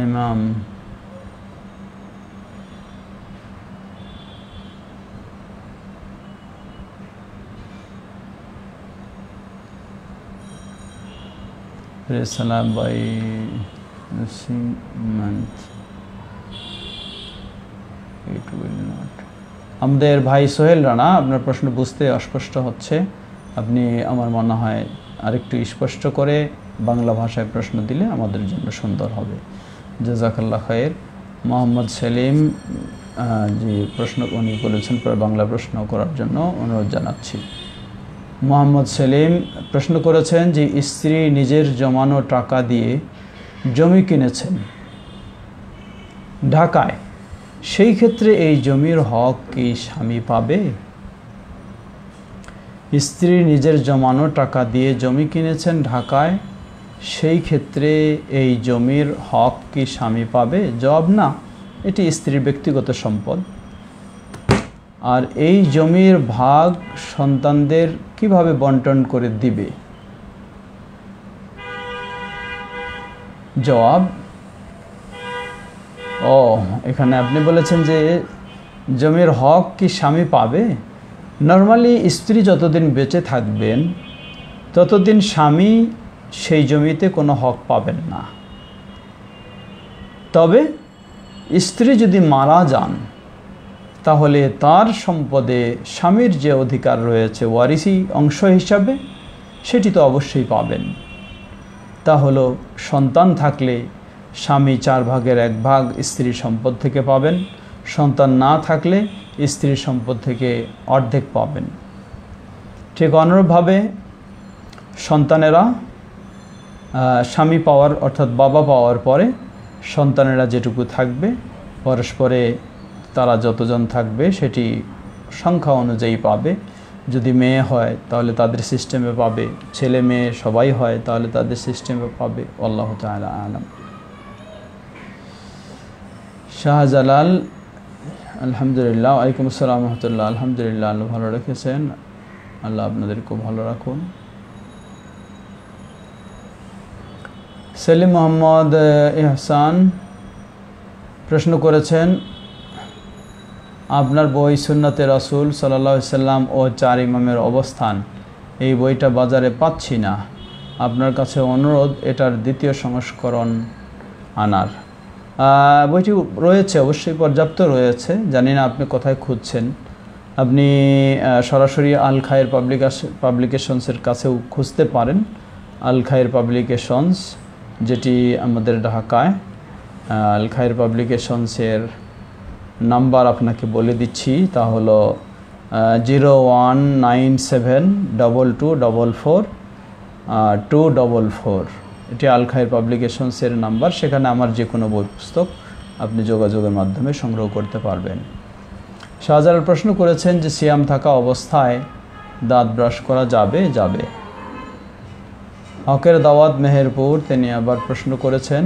ইমাম সালাম বাই আমাদের ভাই সোহেল রানা, আপনার প্রশ্ন বুঝতে অস্পষ্ট হচ্ছে। আপনি আমার মনে হয় আরেকটু স্পষ্ট করে বাংলা ভাষায় প্রশ্ন দিলে আমাদের জন্য সুন্দর হবে। জাযাকাল্লাহ খায়র। মোহাম্মদ সেলিম যে প্রশ্ন উনি করেছেন বাংলা প্রশ্ন করার জন্য অনুরোধ জানাচ্ছি। মোহাম্মদ সেলিম প্রশ্ন করেছেন যে স্ত্রী নিজের জমানো টাকা দিয়ে জমি কিনেছেন ঢাকায়, সেই ক্ষেত্রে এই জমির হক কি স্বামী পাবে? স্ত্রী নিজের জমানো টাকা দিয়ে জমি কিনেছেন ঢাকায়, সেই ক্ষেত্রে এই জমির হক কি স্বামী পাবে? জবাব, না, এটি স্ত্রীর ব্যক্তিগত সম্পদ। আর এই জমির ভাগ সন্তানদের কিভাবে বন্টন করে দিবে? জবাব, এখানে আপনি বলেছেন যে জমির হক কি স্বামী পাবে। নর্মালি স্ত্রী যতদিন বেঁচে থাকবেন ততদিন স্বামী সেই জমিতে কোনো হক পাবেন না। তবে স্ত্রী যদি মারা যান তাহলে তার সম্পদে স্বামীর যে অধিকার রয়েছে ওয়ারিসি অংশ হিসাবে, সেটি তো অবশ্যই পাবেন। তা হলো সন্তান থাকলে স্বামী 4 ভাগের 1 ভাগ স্ত্রীর সম্পদ থেকে পাবেন, সন্তান না থাকলে স্ত্রীর সম্পদ থেকে অর্ধেক পাবেন। ঠিক অনুরূপভাবে সন্তানেরা স্বামী পাওয়ার অর্থাৎ বাবা পাওয়ার পরে সন্তানেরা যেটুকু থাকবে পরস্পরে তারা যতজন থাকবে সেটি সংখ্যা অনুযায়ী পাবে। যদি মেয়ে হয় তাহলে তাদের সিস্টেমে পাবে, ছেলে মেয়ে সবাই হয় তাহলে তাদের সিস্টেমে পাবে। আল্লাহু তাআলা আ'লাম। শাহজালাল, আলহামদুলিল্লাহ। ওয়ালাইকুম আসসালাম রহমতুল্লাহ। আলহামদুলিল্লাহ, আল্লাহ ভালো রেখেছেন, আল্লাহ আপনাদেরকেও ভালো রাখুন। সেলিম মোহাম্মদ ইহসান প্রশ্ন করেছেন, আপনার বই সুন্নাতে রাসূল সাল্লাল্লাহু আলাইহি সাল্লাম ও 4 ইমামের অবস্থান, এই বইটা বাজারে পাচ্ছি না, আপনার কাছে অনুরোধ এটার 2য় সংস্করণ আনার। বইটি রয়েছে, অবশ্যই পর্যাপ্ত রয়েছে, জানি না আপনি কোথায় খুঁজছেন। আপনি সরাসরি আল খায়ের পাবলিকেশনসের কাছেও খুঁজতে পারেন, আল খায়ের পাবলিকেশনস, যেটি আমাদের ঢাকায়। আল খায়ের পাবলিকেশনসের নাম্বার আপনাকে বলে দিচ্ছি, তা হলো 01972244244। এটি আল খায়ের পাবলিকেশনসের নাম্বার। সেখানে আমার যে কোনো বই পুস্তক আপনি যোগাযোগের মাধ্যমে সংগ্রহ করতে পারবেন। শাহজালাল প্রশ্ন করেছেন যে সিয়াম থাকা অবস্থায় দাঁত ব্রাশ করা যাবে? যাবে। হকের দাওয়াত মেহেরপুর, তিনি আবার প্রশ্ন করেছেন,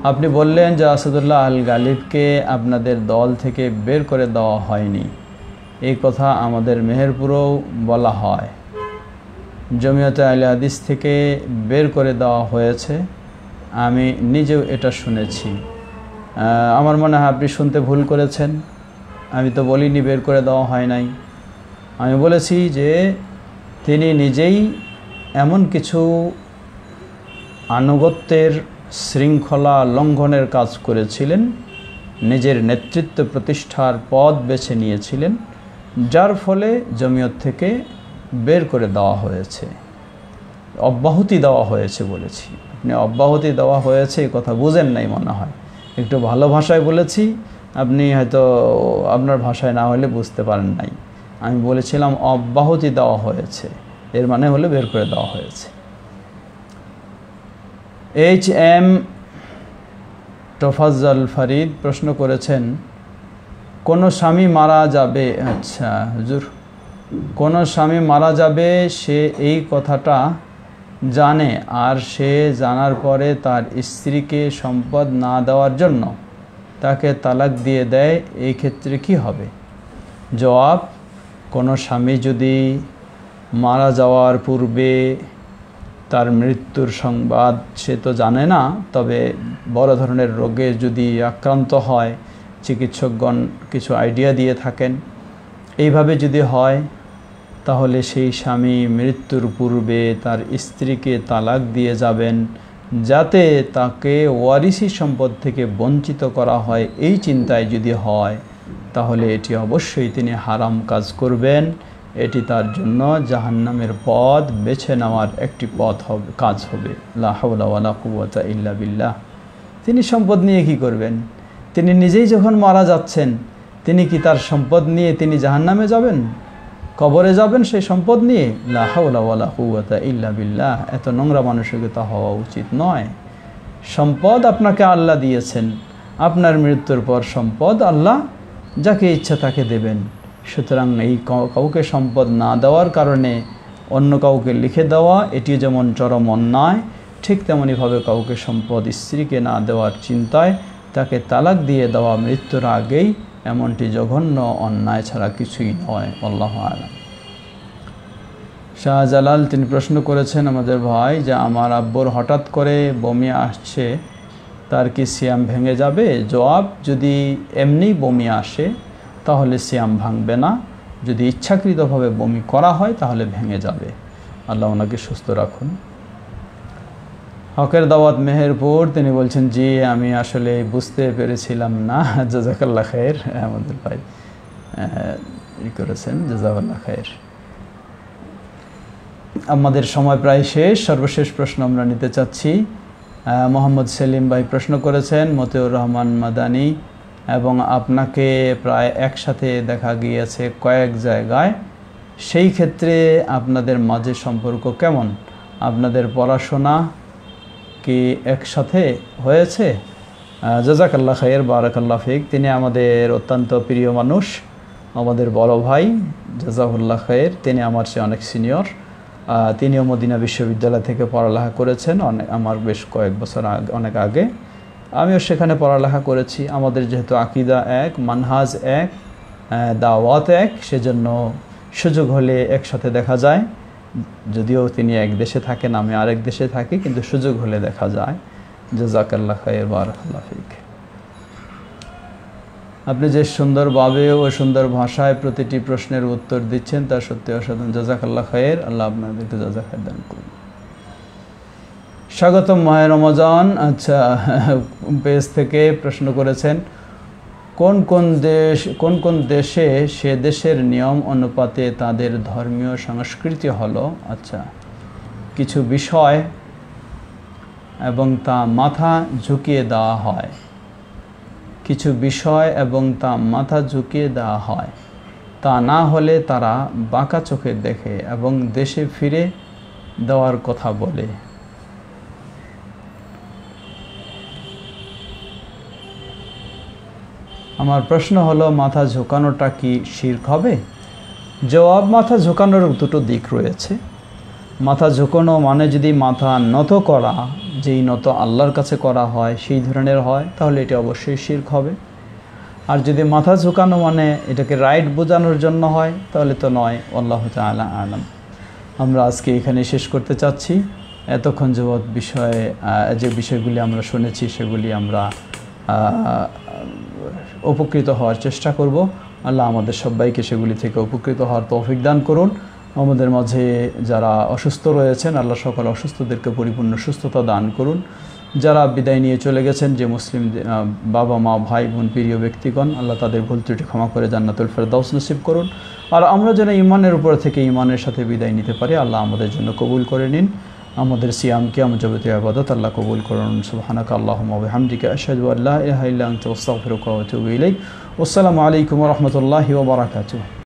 আপনি বললেন যে আসাদুল্লাহ আল গালিবকে আপনাদের দল থেকে বের করে দেওয়া হয়নি। এই কথা আমাদের মেহেরপুরেও বলা হয়। জমিয়তে আহলে হাদিস থেকে বের করে দেওয়া হয়েছে, আমি নিজেও এটা শুনেছি। আমার মনে হয় আপনি শুনতে ভুল করেছেন। আমি তো বলিনি বের করে দেওয়া হয় নাই। আমি বলেছি যে তিনি নিজেই এমন কিছু আনুগত্যের শৃঙ্খলা লঙ্ঘনের কাজ করেছিলেন, নিজের নেতৃত্ব প্রতিষ্ঠার পথ বেছে নিয়েছিলেন, যার ফলে জমিয়ত থেকে বের করে দেওয়া হয়েছে, অব্যাহতি দেওয়া হয়েছে বলেছি। আপনি অব্যাহতি দেওয়া হয়েছে এই কথা বুঝেন নাই মনে হয়। একটু ভালো ভাষায় বলেছি, আপনি হয়তো আপনার ভাষায় না হলে বুঝতে পারেন নাই। আমি বলেছিলাম অব্যাহতি দেওয়া হয়েছে, এর মানে হলে বের করে দেওয়া হয়েছে। HM তোফাজ্জল ফরিদ প্রশ্ন করেছেন, কোনো স্বামী মারা যাবে, আচ্ছা হুজুর, কোনো স্বামী মারা যাবে সে এই কথাটা জানে, আর সে জানার পরে তার স্ত্রীকে সম্পদ না দেওয়ার জন্য তাকে তালাক দিয়ে দেয়, এই ক্ষেত্রে কি হবে? জবাব, কোনো স্বামী যদি মারা যাওয়ার পূর্বে তার মৃত্যুর সংবাদ সে তো জানে না, তবে বড় ধরনের রোগে যদি আক্রান্ত হয়, চিকিৎসকগণ কিছু আইডিয়া দিয়ে থাকেন, এইভাবে যদি হয়, তাহলে সেই স্বামী মৃত্যুর পূর্বে তার স্ত্রীকে তালাক দিয়ে যাবেন, যাতে তাকে ওয়ারিসি সম্পদ থেকে বঞ্চিত করা হয়। এই চিন্তায় যদি হয়, তাহলে এটি অবশ্যই তিনি হারাম কাজ করবেন। এটি তার জন্য জাহান্নামের পথ বেছে নেওয়ার একটি পথ হবে, কাজ হবে। লা হাওলা ওয়ালা কুওয়াতা ইল্লা বিল্লাহ। তিনি সম্পদ নিয়ে কি করবেন? তিনি নিজেই যখন মারা যাচ্ছেন, তিনি কি তার সম্পদ নিয়ে তিনি জাহান্নামে যাবেন, কবরে যাবেন সেই সম্পদ নিয়ে? লা হাওলা ওয়ালা কুওয়াতা ইল্লা বিল্লাহ। এত নোংরা মানসিকতা হওয়া উচিত নয়। সম্পদ আপনাকে আল্লাহ দিয়েছেন, আপনার মৃত্যুর পর সম্পদ আল্লাহ যাকে ইচ্ছা তাকে দেবেন। সুতরাং এই কাউকে সম্পদ না দেওয়ার কারণে অন্য কাউকে লিখে দেওয়া, এটি যেমন চরম অন্যায়, ঠিক তেমনইভাবে কাউকে সম্পদ স্ত্রীকে না দেওয়ার চিন্তায় তাকে তালাক দিয়ে দেওয়া মৃত্যুর আগেই, এমনটি জঘন্য অন্যায় ছাড়া কিছুই নয়। আল্লাহু আ'লাম। শাহজালাল তিনি প্রশ্ন করেছেন আমাদের ভাই, যে আমার আব্বুর হঠাৎ করে বমি আসছে, তার কি সিয়াম ভেঙে যাবে? জবাব, যদি এমনি বমি আসে তাহলে সিয়াম ভাঙবে না। যদি ইচ্ছাকৃতভাবে বমি করা হয় তাহলে ভেঙে যাবে। আল্লাহ ওনাকে সুস্থ রাখুন। হকের দাওয়াত মেহেরপুর, তিনি বলছেন, জি আমি আসলে বুঝতে পেরেছিলাম না। জাযাকাল্লাহ খায়ের, আমাদের ভাই করেছেন, জাযাকাল্লাহ খায়ের। আমাদের সময় প্রায় শেষ। সর্বশেষ প্রশ্ন আমরা নিতে চাচ্ছি। মোহাম্মদ সেলিম ভাই প্রশ্ন করেছেন, মতিউর রহমান মাদানী, এবং আপনাকে প্রায় একসাথে দেখা গিয়েছে কয়েক জায়গায়, সেই ক্ষেত্রে আপনাদের মাঝে সম্পর্ক কেমন? আপনাদের পড়াশোনা কি একসাথে হয়েছে? জাযাকাল্লাহ খায়ের, বারাকাল্লাহ ফিক। তিনি আমাদের অত্যন্ত প্রিয় মানুষ, আমাদের বড় ভাই, জাযাকাল্লাহ খায়ের। তিনি আমার চেয়ে অনেক সিনিয়র। তিনিও মদিনা বিশ্ববিদ্যালয় থেকে পড়ালেখা করেছেন আমার বেশ কয়েক বছর আগে, অনেক আগে। আমিও সেখানে পড়ালেখা করেছি। আমাদের যেহেতু আকীদা এক, মানহাজ এক, দাওয়াত এক, সেজন্য সুযোগ হলে একসাথে দেখা যায়। যদিও তিনি এক দেশে থাকেন, আমি আরেক দেশে থাকি, কিন্তু সুযোগ হলে দেখা যায়। জাযাকাল্লাহ খায়ের, বারাকাল্লাহ ফিক। আপনি যে সুন্দরভাবে ও সুন্দর ভাষায় প্রতিটি প্রশ্নের উত্তর দিচ্ছেন, তা সত্যি অসাধারণ। জাযাকাল্লাহ খায়ের, আল্লাহ আপনাদেরকে জাযা খায়ের দান করুন। স্বাগতম মাহে রমজান। আচ্ছা, পেজ থেকে প্রশ্ন করেছেন, কোন কোন দেশে সে দেশের নিয়ম অনুপাতে তাদের ধর্মীয় সংস্কৃতি হলো। আচ্ছা, কিছু বিষয় এবং তা মাথা ঝুঁকিয়ে দেওয়া হয়, কিছু বিষয় এবং তা মাথা ঝুঁকিয়ে দেওয়া হয়, তা না হলে তারা বাঁকা চোখে দেখে এবং দেশে ফিরে দেওয়ার কথা বলে। আমার প্রশ্ন হলো, মাথা ঝুঁকানোটা কি শিরক হবে? জবাব, মাথা ঝুঁকানোর দুটো দিক রয়েছে। মাথা ঝুঁকানো মানে যদি মাথা নত করা, যেই নত আল্লাহর কাছে করা হয় সেই ধরনের হয়, তাহলে এটা অবশ্যই শিরক হবে। আর যদি মাথা ঝুঁকানো মানে এটাকে রাইট বোঝানোর জন্য হয়, তাহলে তো নয়। আল্লাহু তাআলা আলাম। আমরা আজকে এখানে শেষ করতে চাচ্ছি। এতক্ষণ যাবৎ যে বিষয়গুলি আমরা শুনেছি সেগুলি আমরা উপকৃত হওয়ার চেষ্টা করব। আল্লাহ আমাদের সবাইকে সেগুলি থেকে উপকৃত হওয়ার তৌফিক দান করুন। আমাদের মাঝে যারা অসুস্থ রয়েছেন, আল্লাহ সকল অসুস্থদেরকে পরিপূর্ণ সুস্থতা দান করুন। যারা বিদায় নিয়ে চলে গেছেন, যে মুসলিম বাবা মা ভাই বোন প্রিয় ব্যক্তিগণ, আল্লাহ তাদের ভুল ত্রুটি ক্ষমা করে জান্নাতুল ফেরদাউস নসিব করুন। আর আমরা যেন ঈমানের উপর থেকে ঈমানের সাথে বিদায় নিতে পারি, আল্লাহ আমাদের জন্য কবুল করে নিন। আমাদের সিয়ামকে, আমার যাবতীয় ইবাদত আল্লাহ কবুল করুন। সুবহানাকা আল্লাহুম্মা ওয়া বিহামদিকা আশহাদু আল্লা ইলাহা ইল্লা আনতা আস্তাগফিরুকা ওয়া আতুবু ইলাইক। আসসালামু আলাইকুম ওয়া রাহমাতুল্লাহি ওয়া বারাকাতুহু।